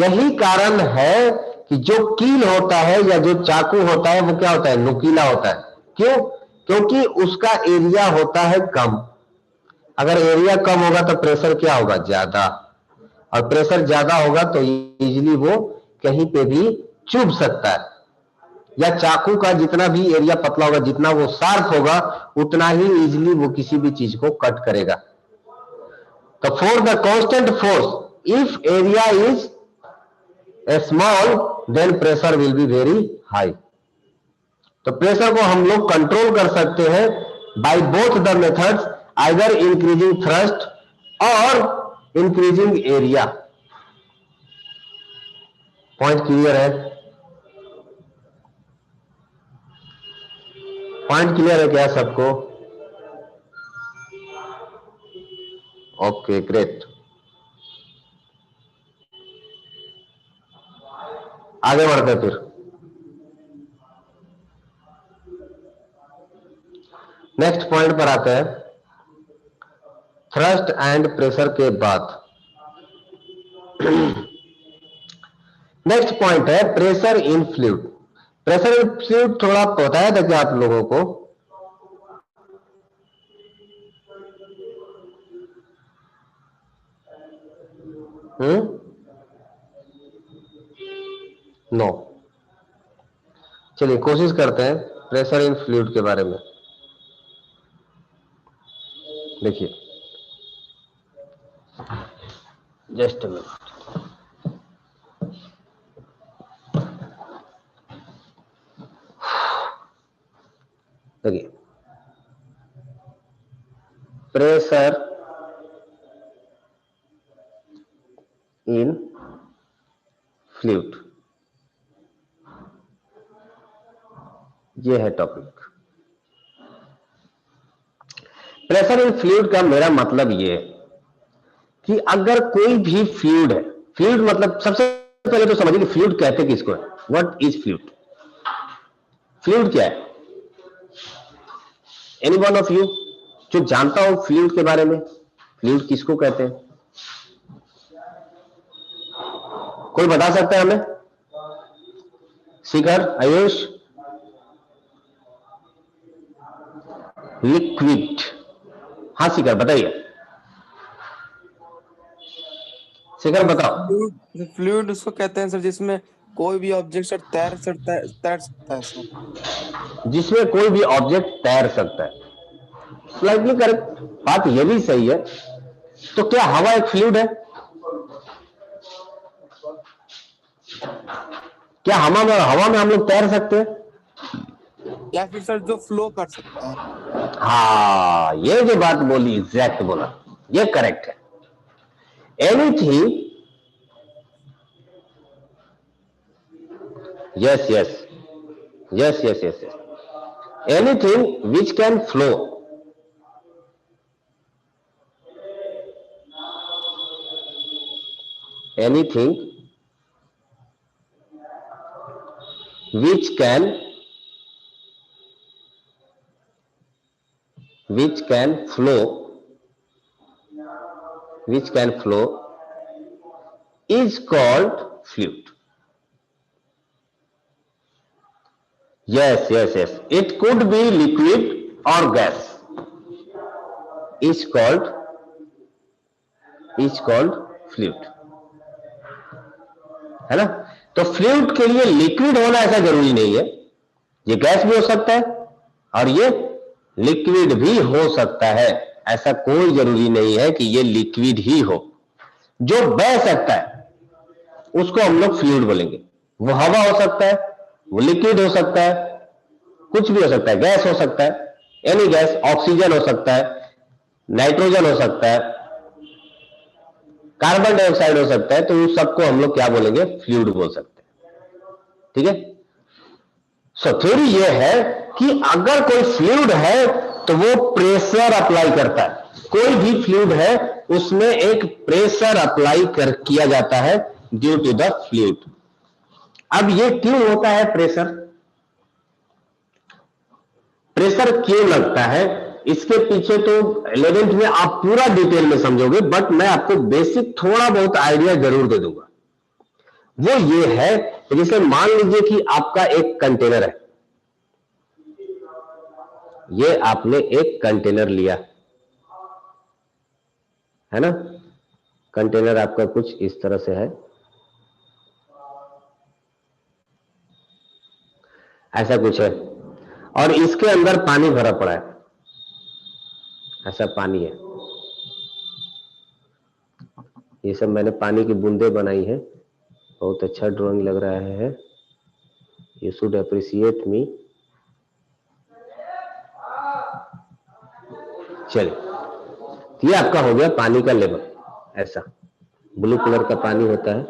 यही कारण है कि जो कील होता है या जो चाकू होता है वो क्या होता है, नुकीला होता है। क्यों? क्योंकि उसका एरिया होता है कम। अगर एरिया कम होगा तो प्रेशर क्या होगा, ज्यादा। और प्रेशर ज्यादा होगा तो इजीली वो कहीं पे भी चुभ सकता है। या चाकू का जितना भी एरिया पतला होगा, जितना वो शार्प होगा, उतना ही इजीली वो किसी भी चीज को कट करेगा। तो for the constant force, if area is small, then pressure will be very high. तो प्रेशर को हम लोग कंट्रोल कर सकते हैं by both the methods, either increasing thrust और इंक्रीजिंग एरिया। पॉइंट क्लियर है? पॉइंट क्लियर है क्या सबको? Okay, great. आगे बढ़ते हैं फिर। नेक्स्ट पॉइंट पर आते हैं। थ्रस्ट एंड प्रेशर के बाद नेक्स्ट पॉइंट है pressure in fluid. Pressure in fluid थोड़ा बताया था क्या आप लोगों को? नो। चलिए कोशिश करते हैं प्रेशर इन फ्लूइड के बारे में। देखिए, जस्ट अ मिनट। देखिए, प्रेशर इन फ्लूइड, ये है टॉपिक। प्रेशर इन फ्लूइड का मेरा मतलब ये है कि अगर कोई भी फ्लूइड है, फ्लूइड मतलब सबसे पहले तो समझिए कि फ्लूइड कहते किसको है, व्हाट इज फ्लूइड? फ्लूइड क्या है? एनी वन ऑफ यू जो जानता हो फ्लूइड के बारे में, फ्लूइड किसको कहते हैं? कोई बता सकता है हमें? शिखर, आयुष? लिक्विड। हाँ शिखर बताइए, शिखर बताओ। फ्लूइड उसको कहते हैं सर जिसमें कोई भी ऑब्जेक्ट सर तैर सकता है सर। जिसमें कोई भी ऑब्जेक्ट तैर सकता है, स्लाइटली करेक्ट। बात ये भी सही है। तो क्या हवा एक फ्लूइड है? क्या हवा में हम लोग तैर सकते हैं? या फिर सर जो फ्लो कर सकता है। हाँ, ये जो बात बोली एग्जैक्ट बोला, ये करेक्ट है। Anything, yes yes yes yes yes yes, anything which can flow, anything which can flow, which can flow is called fluid. Yes, it could be liquid or gas. Is called fluid, है ना। तो fluid के लिए liquid होना ऐसा जरूरी नहीं है, ये गैस भी हो सकता है और ये लिक्विड भी हो सकता है, ऐसा कोई जरूरी नहीं है कि ये लिक्विड ही हो। जो बह सकता है उसको हम लोग फ्लूइड बोलेंगे। वो हवा हो सकता है, वो लिक्विड हो सकता है, कुछ भी हो सकता है, गैस हो सकता है, एनी गैस, ऑक्सीजन हो सकता है, नाइट्रोजन हो सकता है, कार्बन डाइऑक्साइड हो सकता है, तो उस सबको हम लोग क्या बोलेंगे, फ्लूइड बोल सकते हैं। ठीक है। सो थ्योरी ये है कि अगर कोई फ्लूइड है तो वो प्रेशर अप्लाई करता है। कोई भी फ्लूइड है उसमें एक प्रेशर अप्लाई किया जाता है ड्यू टू द फ्लूइड। अब ये क्यों होता है प्रेशर, प्रेशर क्यों लगता है, इसके पीछे तो 11th में आप पूरा डिटेल में समझोगे, बट मैं आपको बेसिक थोड़ा बहुत आइडिया जरूर दे दूंगा। वो ये है, जैसे मान लीजिए कि आपका एक कंटेनर है, ये आपने एक कंटेनर लिया है ना, कंटेनर आपका कुछ इस तरह से है, ऐसा कुछ है, और इसके अंदर पानी भरा पड़ा है, ऐसा पानी है, ये सब मैंने पानी की बूंदे बनाई है, बहुत अच्छा ड्राइंग लग रहा है, यू शुड अप्रिशिएट मी। चलिए, ये आपका हो गया पानी का लेवल, ऐसा ब्लू कलर का पानी होता है,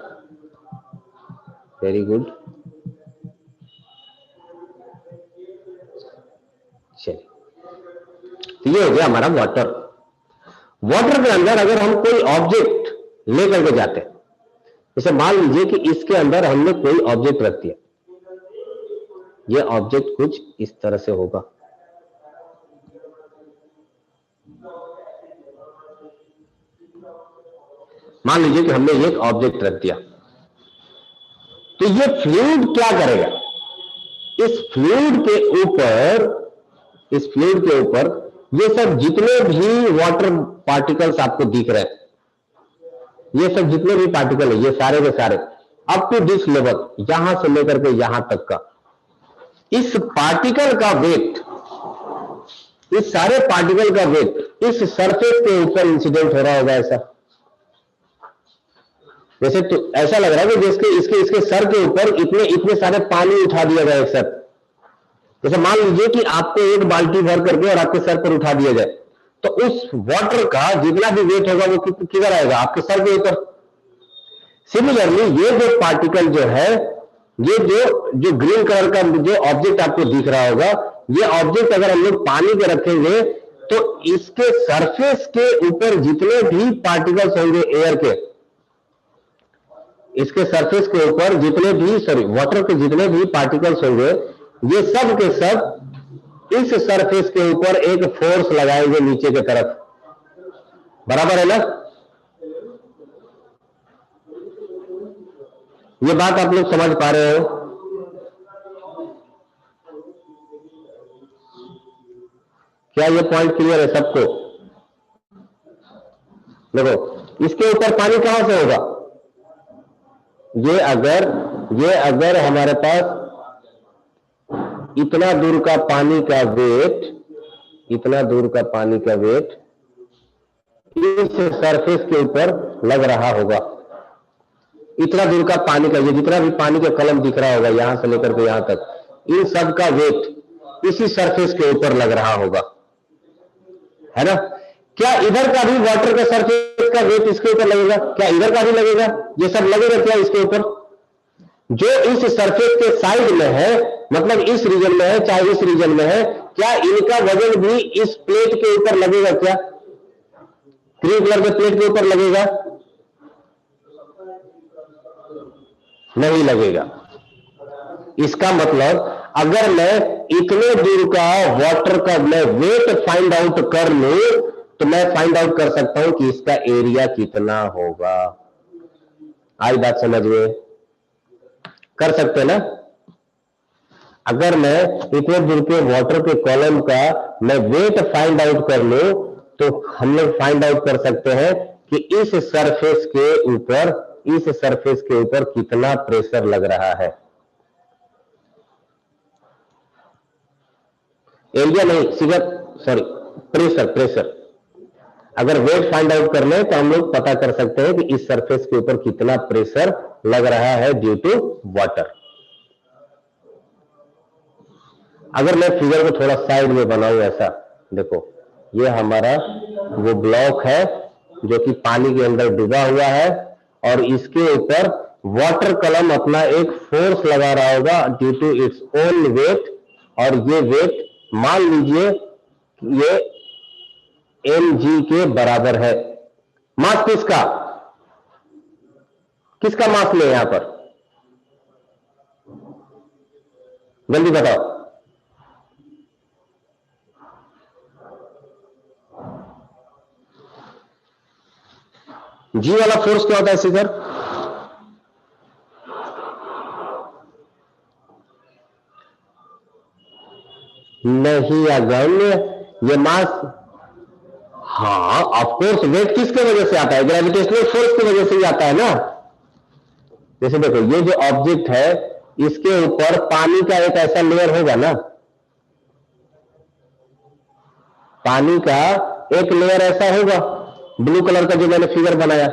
वेरी गुड। चलिए, तो ये हो गया हमारा वाटर। वाटर के अंदर अगर हम कोई ऑब्जेक्ट लेकर के जाते हैं, जैसे मान लीजिए कि इसके अंदर हमने कोई ऑब्जेक्ट रख दिया, ये ऑब्जेक्ट कुछ इस तरह से होगा, मान लीजिए कि हमने एक ऑब्जेक्ट रख दिया, तो ये फ्लूइड क्या करेगा, इस फ्लूइड के ऊपर ये सब जितने भी वाटर पार्टिकल्स आपको दिख रहे हैं, ये सब जितने भी पार्टिकल है, ये सारे के सारे अप टू दिस लेवल, यहां से लेकर के यहां तक का, इस पार्टिकल का वेट, इस सारे पार्टिकल का वेट इस सरफेस के ऊपर इंसिडेंट हो रहा होगा। ऐसा जैसे तो ऐसा लग रहा है कि जैसे इसके सर के ऊपर इतने सारे पानी उठा दिया गया एक साथ। जैसे मान लीजिए कि आपको एक बाल्टी भर करके और आपके सर पर उठा दिया जाए, तो उस वाटर का जितना भी वेट होगा वो किधर आएगा, आपके सर के ऊपर। सिमिलरली ये जो पार्टिकल जो है, ये जो ग्रीन कलर का जो ऑब्जेक्ट आपको दिख रहा होगा, ये ऑब्जेक्ट अगर हम लोग पानी पे रखेंगे तो इसके सरफेस के ऊपर जितने भी पार्टिकल्स होंगे एयर के, इसके सरफेस के ऊपर जितने भी वाटर के जितने भी पार्टिकल्स होंगे, ये सब के सब इस सरफेस के ऊपर एक फोर्स लगाएंगे नीचे की तरफ, बराबर है ना। ये बात आप लोग समझ पा रहे हो? क्या ये पॉइंट क्लियर है सबको? देखो, इसके ऊपर पानी कहां से होगा, ये अगर हमारे पास इतना दूर का पानी का वेट, इतना दूर का पानी का वेट इस सरफेस के ऊपर लग रहा होगा, इतना दूर का पानी का, ये जितना भी पानी का कलम दिख रहा होगा यहां से लेकर के यहां तक, इन सब का वेट इसी सरफेस के ऊपर लग रहा होगा, है ना। क्या इधर का भी वाटर का सरफेस का वेट इसके ऊपर लगेगा? क्या इधर का भी लगेगा? ये सब लगेगा क्या इसके ऊपर? जो इस सरफेस के साइड में है, मतलब इस रीजन में है चाहे इस रीजन में है, क्या इनका वजन भी इस प्लेट के ऊपर लगेगा? क्या ग्रीन कलर के प्लेट के ऊपर लगेगा? नहीं लगेगा। इसका मतलब अगर मैं इतने दूर का वाटर का मैं वेट फाइंड आउट कर लूं, तो मैं फाइंड आउट कर सकता हूं कि इसका एरिया कितना होगा। आई बात समझ में? कर सकते हैं ना। अगर मैं इतने दूर के वाटर के कॉलम का मैं वेट फाइंड आउट कर लूं, तो हम लोग फाइंड आउट कर सकते हैं कि इस सरफेस के ऊपर कितना प्रेशर लग रहा है। एरिया नहीं, प्रेशर। अगर वेट फाइंड आउट कर ले तो हम लोग पता कर सकते हैं कि इस सरफेस के ऊपर कितना प्रेशर लग रहा है ड्यू टू वाटर। अगर मैं फिगर को थोड़ा साइड में बनाऊं ऐसा, देखो ये हमारा वो ब्लॉक है जो कि पानी के अंदर डूबा हुआ है और इसके ऊपर वाटर कलम अपना एक फोर्स लगा रहा होगा due to its own weight, और ये वेट मान लीजिए ये mg के बराबर है। मास किसका मास ले यहां पर, जल्दी बताओ। जी वाला फोर्स क्या होता है सीजर? नहीं अगण्य, ये मास, हाँ ऑफकोर्स वेट किसके वजह से आता है? ग्रेविटेशनल फोर्स की वजह से ही आता है ना। जैसे देखो ये जो ऑब्जेक्ट है इसके ऊपर पानी का एक ऐसा लेयर होगा ना, पानी का एक लेयर ऐसा होगा ब्लू कलर का जो मैंने फिगर बनाया,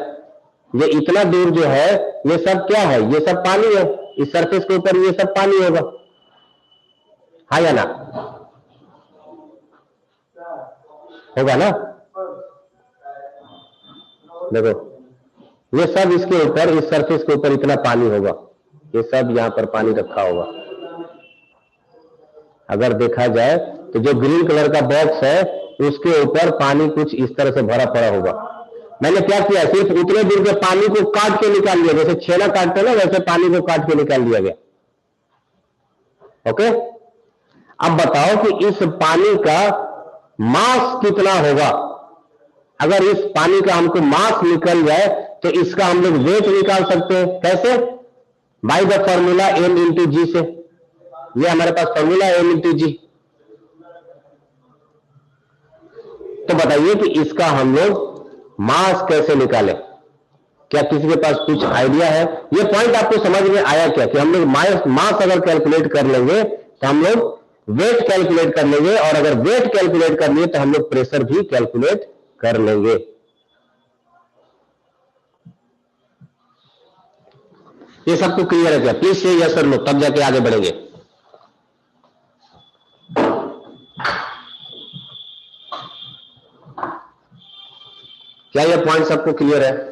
ये इतना दूर जो है ये सब क्या है? ये सब पानी है। इस सरफेस के ऊपर ये सब पानी होगा, हाँ या ना? होगा ना? देखो ये सब इसके ऊपर, इस सरफेस के ऊपर इतना पानी होगा, ये सब यहां पर पानी रखा होगा। अगर देखा जाए तो जो ग्रीन कलर का बॉक्स है उसके ऊपर पानी कुछ इस तरह से भरा पड़ा होगा। मैंने क्या किया, सिर्फ उतने दूर के पानी को काट के निकाल लिया, जैसे छेना काटते हैं ना वैसे पानी को काट के निकाल लिया गया। ओके, अब बताओ कि इस पानी का मास कितना होगा? अगर इस पानी का हमको मास निकल जाए तो इसका हम लोग वेट निकाल सकते हैं। कैसे? By the formula m into g से। ये हमारे पास फॉर्मूला m इंटू जी। तो बताइए कि इसका हम लोग मास कैसे निकालें? क्या किसी के पास कुछ आइडिया है? ये पॉइंट आपको समझ में आया क्या कि हम लोग मास अगर कैलकुलेट कर लेंगे तो हम लोग वेट कैलकुलेट कर लेंगे, और अगर वेट कैलकुलेट कर लिए तो हम लोग प्रेशर भी कैलकुलेट कर लेंगे। ये सबको क्लियर है क्या? प्लीज से यस सर लो, तब जाके आगे बढ़ेंगे। क्या ये पॉइंट सबको क्लियर है?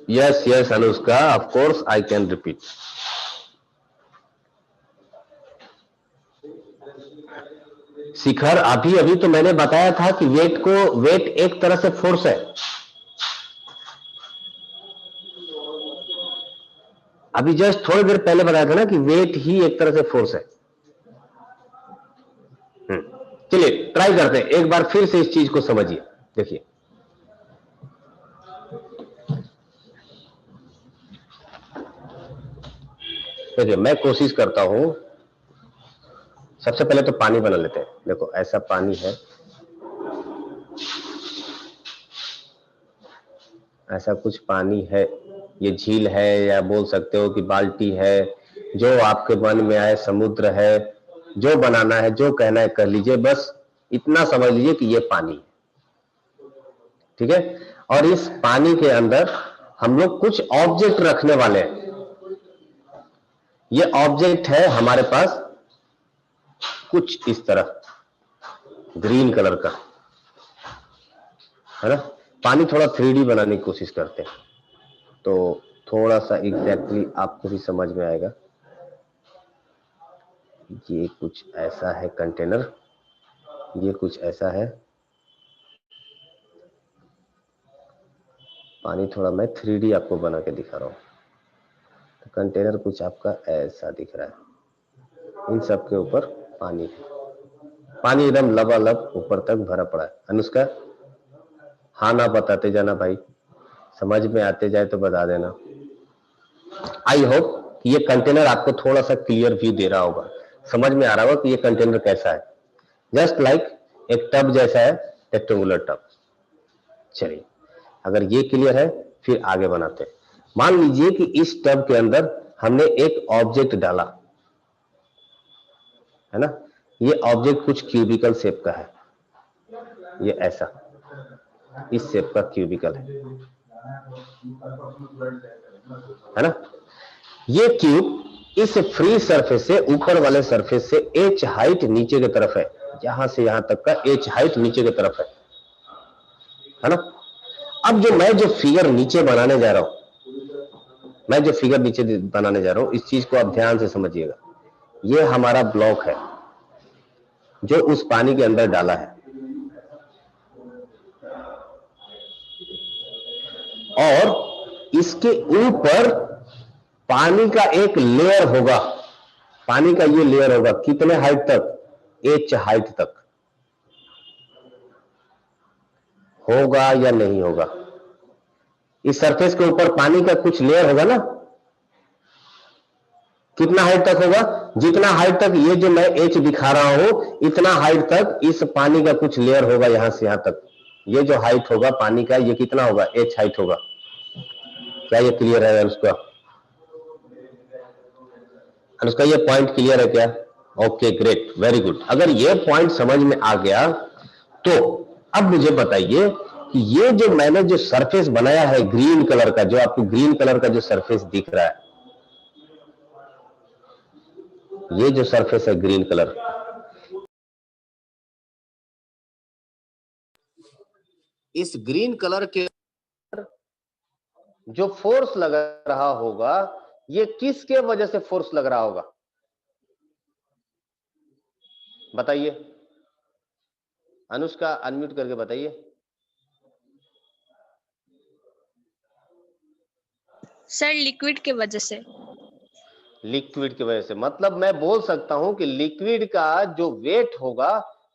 yes Anushka, of course I can repeat. शिखर अभी तो मैंने बताया था कि वेट एक तरह से फोर्स है। अभी जस्ट थोड़ी देर पहले बताया था ना कि वेट ही एक तरह से फोर्स है। चलिए ट्राई करते हैं, एक बार फिर से इस चीज को समझिए। देखिए मैं कोशिश करता हूं, सबसे पहले तो पानी बना लेते हैं। देखो ऐसा पानी है, ऐसा कुछ पानी है, ये झील है या बोल सकते हो कि बाल्टी है, जो आपके मन में आए, समुद्र है, जो बनाना है, जो कहना है कर लीजिए, बस इतना समझ लीजिए कि ये पानी है। ठीक है, और इस पानी के अंदर हम लोग कुछ ऑब्जेक्ट रखने वाले हैं। ये ऑब्जेक्ट है हमारे पास कुछ इस तरह ग्रीन कलर का, है ना। पानी थोड़ा 3D बनाने की कोशिश करते हैं तो थोड़ा सा एग्जैक्टली आपको भी समझ में आएगा। ये कुछ ऐसा है कंटेनर, ये कुछ ऐसा है। पानी थोड़ा मैं 3D आपको बना के दिखा रहा हूं। तो कंटेनर कुछ आपका ऐसा दिख रहा है, इन सब के ऊपर पानी है। पानी एकदम लबालब ऊपर तक भरा पड़ा है। अनुष्का हाँ ना बताते जाना भाई, समझ में आते जाए तो बता देना। आई होप ये कंटेनर आपको थोड़ा सा क्लियर व्यू दे रहा होगा, समझ में आ रहा होगा कि ये कंटेनर कैसा है। जस्ट लाइक एक टब जैसा है, रेक्टेंगुलर टब। चलिए, अगर ये क्लियर है फिर आगे बनाते हैं। मान लीजिए कि इस टब के अंदर हमने एक ऑब्जेक्ट डाला है ना, ये ऑब्जेक्ट कुछ क्यूबिकल शेप का है, ये ऐसा इस शेप का क्यूबिकल है ना। ये क्यूब इस फ्री सरफेस से, ऊपर वाले सरफेस से एच हाइट नीचे की तरफ है, यहां से यहां तक का एच हाइट नीचे की तरफ है ना। अब जो फिगर नीचे बनाने जा रहा हूं, मैं जो फिगर नीचे बनाने जा रहा हूं, इस चीज को आप ध्यान से समझिएगा। ये हमारा ब्लॉक है जो उस पानी के अंदर डाला है, और इसके ऊपर पानी का एक लेयर होगा। पानी का ये लेयर होगा कितने हाइट तक? एच हाइट तक। होगा या नहीं होगा? इस सरफेस के ऊपर पानी का कुछ लेयर होगा ना। कितना हाइट तक होगा? जितना हाइट तक ये जो मैं एच दिखा रहा हूं, इतना हाइट तक इस पानी का कुछ लेयर होगा, यहां से यहां तक। ये जो हाइट होगा पानी का, ये कितना होगा? एच हाइट होगा। क्या ये क्लियर है उसका? उसका ये पॉइंट क्लियर है क्या? Okay, great, very good. अगर ये पॉइंट समझ में आ गया तो अब मुझे बताइए कि ये जो मैंने जो सरफेस बनाया है ग्रीन कलर का, जो आपको ग्रीन कलर का जो सरफेस दिख रहा है, ये जो सरफेस है ग्रीन कलर, इस ग्रीन कलर के जो फोर्स लग रहा होगा, ये किसके वजह से फोर्स लग रहा होगा? बताइए, अनुष्का अनम्यूट करके बताइए। सर लिक्विड के वजह से। लिक्विड की वजह से, मतलब मैं बोल सकता हूं कि लिक्विड का जो वेट होगा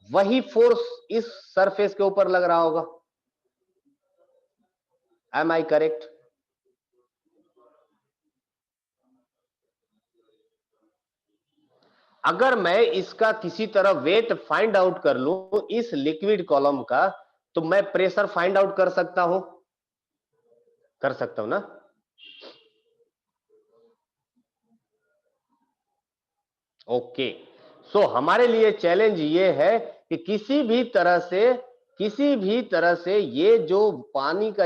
वही फोर्स इस सरफेस के ऊपर लग रहा होगा। Am I correct? अगर मैं इसका किसी तरह वेट फाइंड आउट कर लूं इस लिक्विड कॉलम का, तो मैं प्रेशर फाइंड आउट कर सकता हूं ना। ओके, सो हमारे लिए चैलेंज ये है कि किसी भी तरह से ये जो पानी का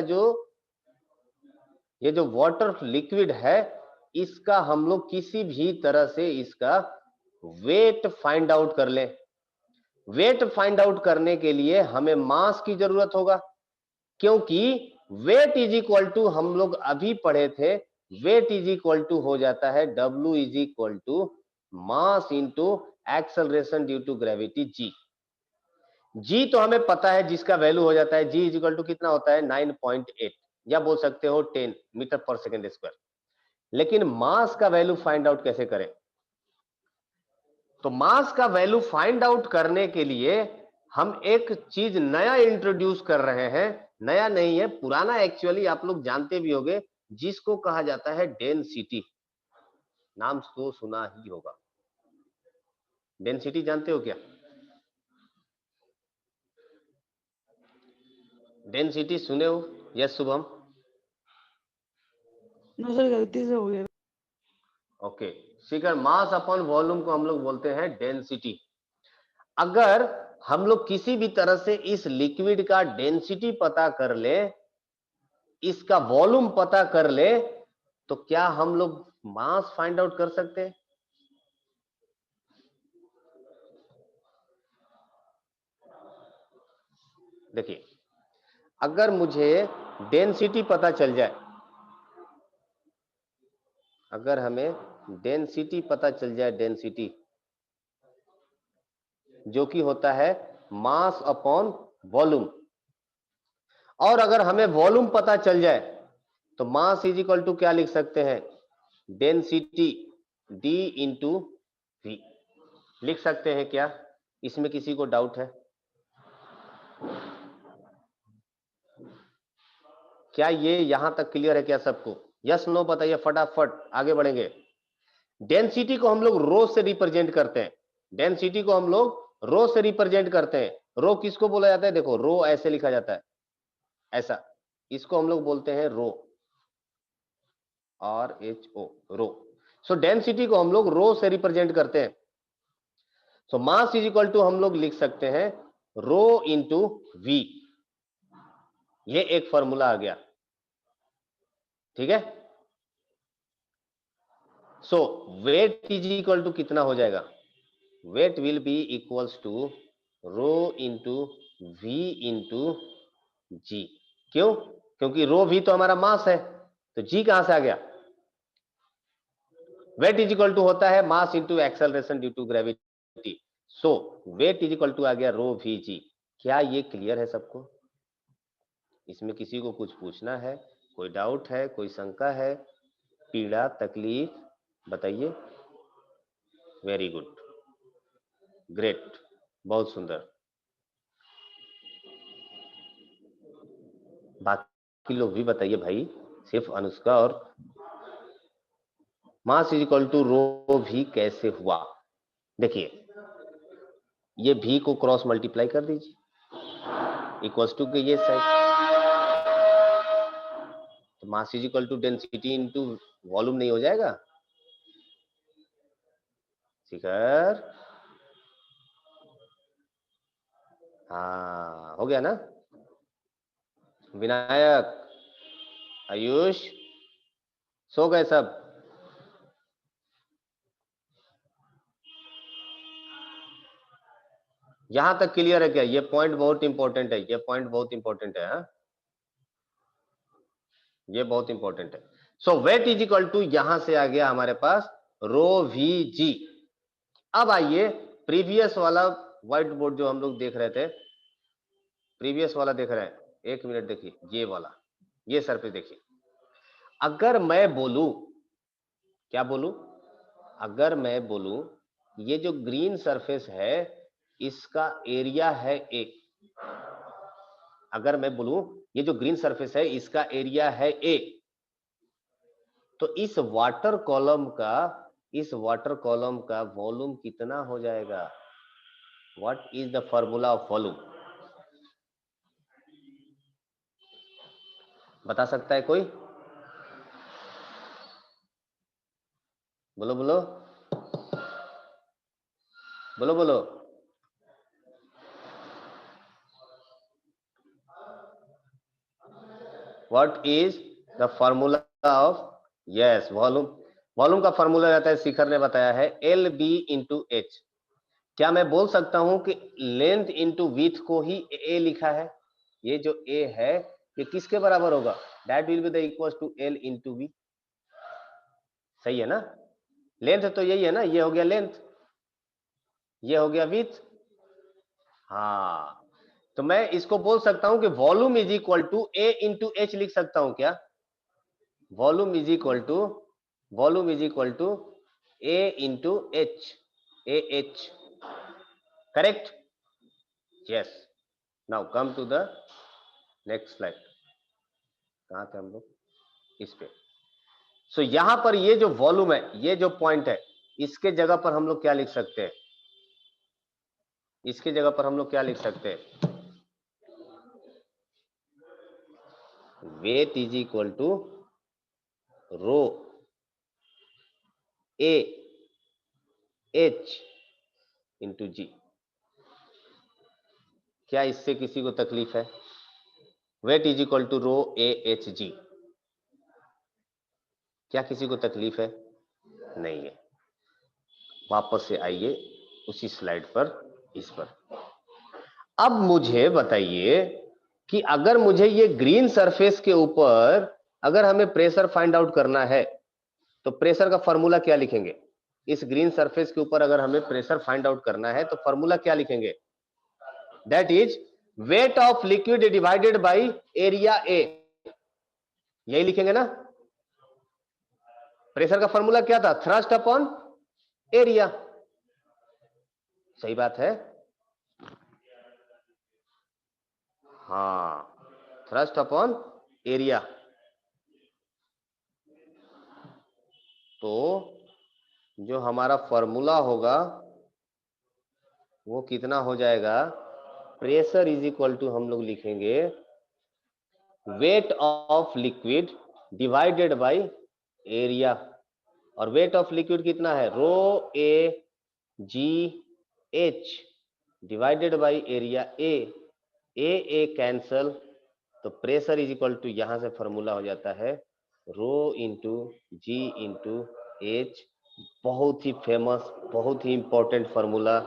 ये जो वाटर लिक्विड है, इसका हम लोग किसी भी तरह से इसका वेट फाइंड आउट कर लें। वेट फाइंड आउट करने के लिए हमें मास की जरूरत होगा, क्योंकि वेट इज इक्वल टू, हम लोग अभी पढ़े थे, वेट इज इक्वल टू हो जाता है W is equal to mass into acceleration due to gravity g. G तो हमें पता है, जिसका वैल्यू हो जाता है जी इज इक्वल टू कितना होता है? 9.8, या बोल सकते हो 10 मीटर पर सेकेंड स्क्वायर। लेकिन मास का वैल्यू फाइंड आउट कैसे करें? तो मास का वैल्यू फाइंड आउट करने के लिए हम एक चीज नया इंट्रोड्यूस कर रहे हैं। नया नहीं है, पुराना एक्चुअली, आप लोग जानते भी होंगे, जिसको कहा जाता है डेंसिटी। नाम तो सुना ही होगा। डेंसिटी जानते हो क्या? डेंसिटी सुने हो? यस शुभम? नो सर, गलती से हो गया। Okay, figure mass upon volume को हम लोग बोलते हैं डेंसिटी। अगर हम लोग किसी भी तरह से इस लिक्विड का डेंसिटी पता कर ले, इसका वॉल्यूम पता कर ले, तो क्या हम लोग मास फाइंड आउट कर सकते हैं? देखिए, अगर मुझे डेंसिटी पता चल जाए, अगर हमें डेंसिटी पता चल जाए, डेंसिटी जो कि होता है मास अपॉन वॉल्यूम, और अगर हमें वॉल्यूम पता चल जाए, तो मास इज इक्वल टू क्या लिख सकते हैं? डेंसिटी D इंटू V लिख सकते हैं क्या? इसमें किसी को डाउट है? क्या ये यहां तक क्लियर है क्या सबको? यस नो बताइए फटाफट, आगे बढ़ेंगे। डेंसिटी को हम लोग रो से रिप्रेजेंट करते हैं, डेंसिटी को हम लोग रो से रिप्रेजेंट करते हैं। रो किसको बोला जाता है? देखो रो ऐसे लिखा जाता है, ऐसा, इसको हम लोग बोलते हैं रो, RHO, रो। सो डेंसिटी को हम लोग रो से रिप्रेजेंट करते हैं। सो मास इज इक्वल टू हम लोग लिख सकते हैं रो इंटू वी, ये एक फॉर्मूला आ गया, ठीक है। So weight is equal to कितना हो जाएगा? Weight will be equals to rho into V into g. क्यों? क्योंकि रो भी तो हमारा मास है, तो जी कहां से आ गया? वेट इज इक्वल टू होता है mass into acceleration due to gravity. So weight is equal to आ गया रो वी जी। क्या ये क्लियर है सबको? इसमें किसी को कुछ पूछना है, कोई डाउट है, कोई शंका है, पीड़ा तकलीफ बताइए। वेरी गुड, ग्रेट, बहुत सुंदर। बाकी लोग भी बताइए भाई, सिर्फ अनुष्का और मास इज इक्वल टू रो भी कैसे हुआ? देखिए ये भी को क्रॉस मल्टीप्लाई कर दीजिए इक्वल्स टू के ये साइड, तो mass is equal to density into volume नहीं हो जाएगा? शिखर, हाँ हो गया ना? विनायक, आयुष, सो गए सब? यहां तक क्लियर है क्या? ये पॉइंट बहुत इंपॉर्टेंट है, ये पॉइंट बहुत इंपॉर्टेंट है, हाँ? ये बहुत इंपॉर्टेंट है। So weight is equal to यहां से आ गया हमारे पास रो वी जी। अब आइए प्रीवियस वाला व्हाइट बोर्ड जो हम लोग देख रहे थे, प्रीवियस वाला देख रहे हैं, एक मिनट देखिए, ये वाला, ये सरफेस देखिए। अगर मैं बोलूं, क्या बोलूं? अगर मैं बोलूं ये जो ग्रीन सरफेस है इसका एरिया है ए, अगर मैं बोलूं ये जो ग्रीन सरफेस है इसका एरिया है ए, तो इस वाटर कॉलम का वॉल्यूम कितना हो जाएगा? What is the formula of volume? बता सकता है कोई? बोलो बोलो बोलो बोलो। What is the formula of, yes volume, volume का फॉर्मूला रहता है, शिखर ने बताया है, एल बी इंटू एच। क्या मैं बोल सकता हूं कि लेंथ इंटू विथ को ही ए लिखा है? ये जो ए है ये किसके बराबर होगा? That will be the equal to l into v. सही है ना? लेंथ तो यही है ना, ये हो गया लेंथ, ये हो गया विथ। हाँ, तो मैं इसको बोल सकता हूं कि volume is equal to a into h लिख सकता हूं क्या? Volume is equal to a into h, a h, correct? Yes. Now come to the next slide. कहां थे हम लोग? इस पे। सो यहां पर ये जो वॉल्यूम है, ये जो पॉइंट है, इसके जगह पर हम लोग क्या लिख सकते हैं? इसके जगह पर हम लोग क्या लिख सकते हैं? Weight is equal to rho A H into g. क्या इससे किसी को तकलीफ है? Weight is equal to rho A H g. क्या किसी को तकलीफ है? नहीं है। वापस से आइए उसी स्लाइड पर, इस पर। अब मुझे बताइए कि अगर मुझे ये ग्रीन सरफेस के ऊपर अगर हमें प्रेशर फाइंड आउट करना है तो प्रेशर का फॉर्मूला क्या लिखेंगे? इस ग्रीन सरफेस के ऊपर अगर हमें प्रेशर फाइंड आउट करना है तो फॉर्मूला क्या लिखेंगे? That is wait of liquid divided by area ए, यही लिखेंगे ना? प्रेशर का फॉर्मूला क्या था? Thrust upon area. सही बात है, हाँ, थ्रस्ट अपॉन एरिया। तो जो हमारा फॉर्मूला होगा वो कितना हो जाएगा, प्रेशर इज इक्वल टू हम लोग लिखेंगे weight of liquid divided by area, और वेट ऑफ लिक्विड कितना है, rho A g H divided by area A cancel, तो प्रेशर इज इक्वल टू यहां से फॉर्मूला हो जाता है rho into g into H. बहुत ही फेमस, बहुत ही इंपॉर्टेंट फॉर्मूला,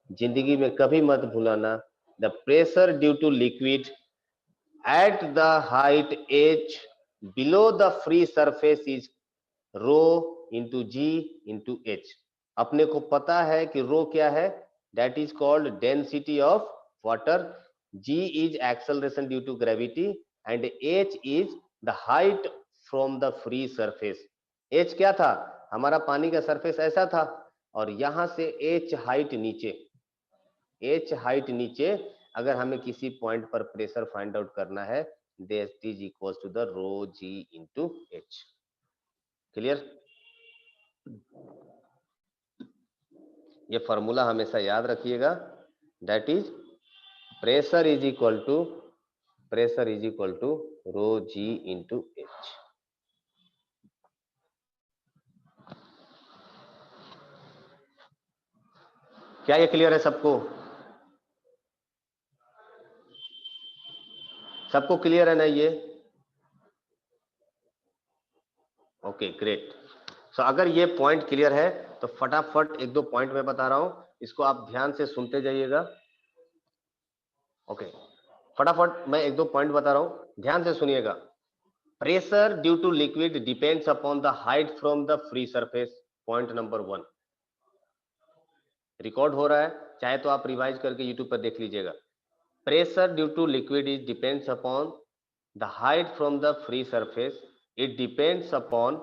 जिंदगी में कभी मत भूलाना। The pressure due to liquid at the height h below the free surface is rho into g into H. अपने को पता है कि रो क्या है, that is called density of water, g is acceleration due to gravity and H is the height from the free surface. H क्या था, हमारा पानी का सरफेस ऐसा था और यहां से एच हाइट नीचे, एच हाइट नीचे अगर हमें किसी पॉइंट पर प्रेशर फाइंड आउट करना है, that is equal to the rho g into h. Clear? ये फॉर्मूला हमेशा याद रखिएगा, that is pressure is equal to rho g into h. क्या ये क्लियर है सबको? सबको क्लियर है ना ये? Okay great. सो अगर ये पॉइंट क्लियर है तो फटाफट एक दो पॉइंट मैं बता रहा हूं, इसको आप ध्यान से सुनते जाइएगा। ओके फटाफट मैं एक दो पॉइंट बता रहा हूं, ध्यान से सुनिएगा। Pressure due to liquid depends upon the height from the free surface, point number 1। Record हो रहा है, चाहे तो आप रिवाइज करके यूट्यूब पर देख लीजिएगा। Pressure due to liquid is depends upon the height from the free surface, it depends upon,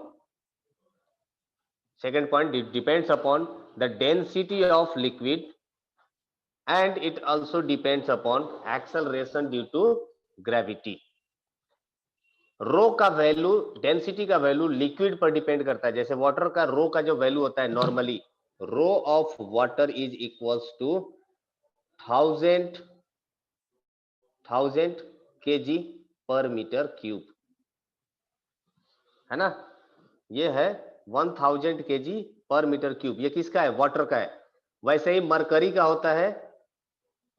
second point, it depends upon the density of liquid and it also depends upon acceleration due to gravity। रो का value, density का value liquid पर depend करता है। जैसे water का रो का जो value होता है normally, rho of water is equals to 1000 kg पर मीटर क्यूब, है ना? ये है 1000 kg पर मीटर क्यूब, ये किसका है, वाटर का है। वैसे ही मरकरी का होता है,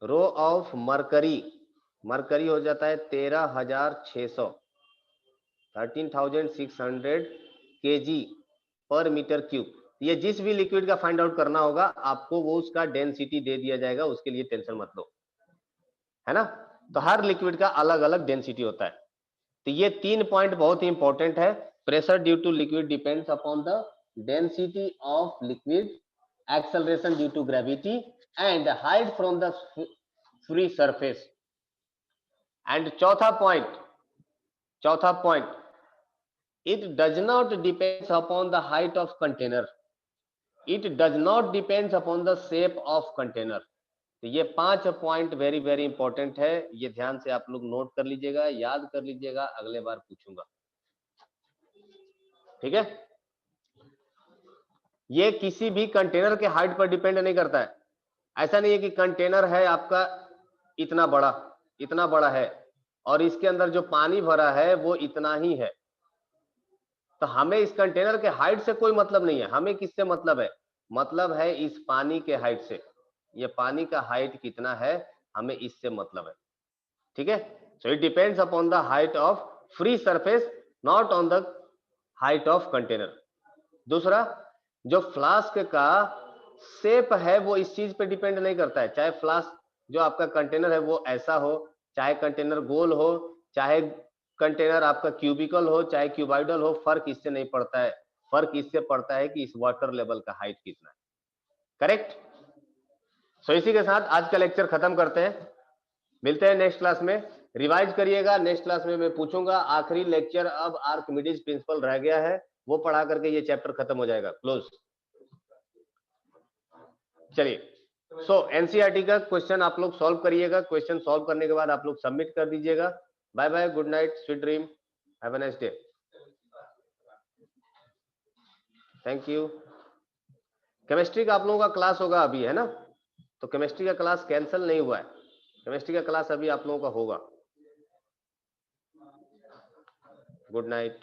रो ऑफ मरकरी हो जाता है 13,600 kg पर मीटर क्यूब। ये जिस भी लिक्विड का फाइंड आउट करना होगा आपको वो उसका डेंसिटी दे दिया जाएगा, उसके लिए टेंशन मत लो, है ना? तो हर लिक्विड का अलग अलग डेंसिटी होता है। तो ये 3 पॉइंट बहुत ही इंपॉर्टेंट है। Pressure due to liquid depends upon the density of liquid, acceleration due to gravity and height from the free surface. And चौथा point, it does not depends upon the height of container, it does not depends upon the shape of container। तो ये 5 point very very important है, ये ध्यान से आप लोग note कर लीजिएगा, याद कर लीजिएगा, अगले बार पूछूंगा, ठीक है? ये किसी भी कंटेनर के हाइट पर डिपेंड नहीं करता है। ऐसा नहीं है कि कंटेनर है आपका इतना बड़ा है और इसके अंदर जो पानी भरा है वो इतना ही है, तो हमें इस कंटेनर के हाइट से कोई मतलब नहीं है। हमें किससे मतलब है? मतलब है इस पानी के हाइट से। ये पानी का हाइट कितना है, हमें इससे मतलब है, ठीक है? So it depends upon the height of free surface, not on the height of container. दूसरा, जो फ्लास्क का शेप है वो इस चीज पे डिपेंड नहीं करता है। चाहे फ्लास्क जो आपका कंटेनर है वो ऐसा हो, चाहे कंटेनर गोल हो, चाहे कंटेनर आपका क्यूबिकल हो, चाहे क्यूबाइडल हो, फर्क इससे नहीं पड़ता है। फर्क इससे पड़ता है कि इस वाटर लेवल का हाइट कितना है। करेक्ट? सो इसी के साथ आज का लेक्चर खत्म करते हैं, मिलते हैं नेक्स्ट क्लास में। रिवाइज करिएगा, नेक्स्ट क्लास में मैं पूछूंगा। आखिरी लेक्चर अब आर्किमिडीज प्रिंसिपल रह गया है, वो पढ़ा करके ये चैप्टर खत्म हो जाएगा, क्लोज। चलिए, सो एनसीईआरटी का क्वेश्चन आप लोग सॉल्व करिएगा। क्वेश्चन सॉल्व करने के बाद आप लोग सबमिट कर दीजिएगा। Bye bye, good night, sweet dream, have a nice day. Thank you. Chemistry का आप लोगों का क्लास होगा अभी, है ना? तो केमिस्ट्री का क्लास कैंसिल नहीं हुआ है, केमिस्ट्री का क्लास अभी आप लोगों का होगा। Good night.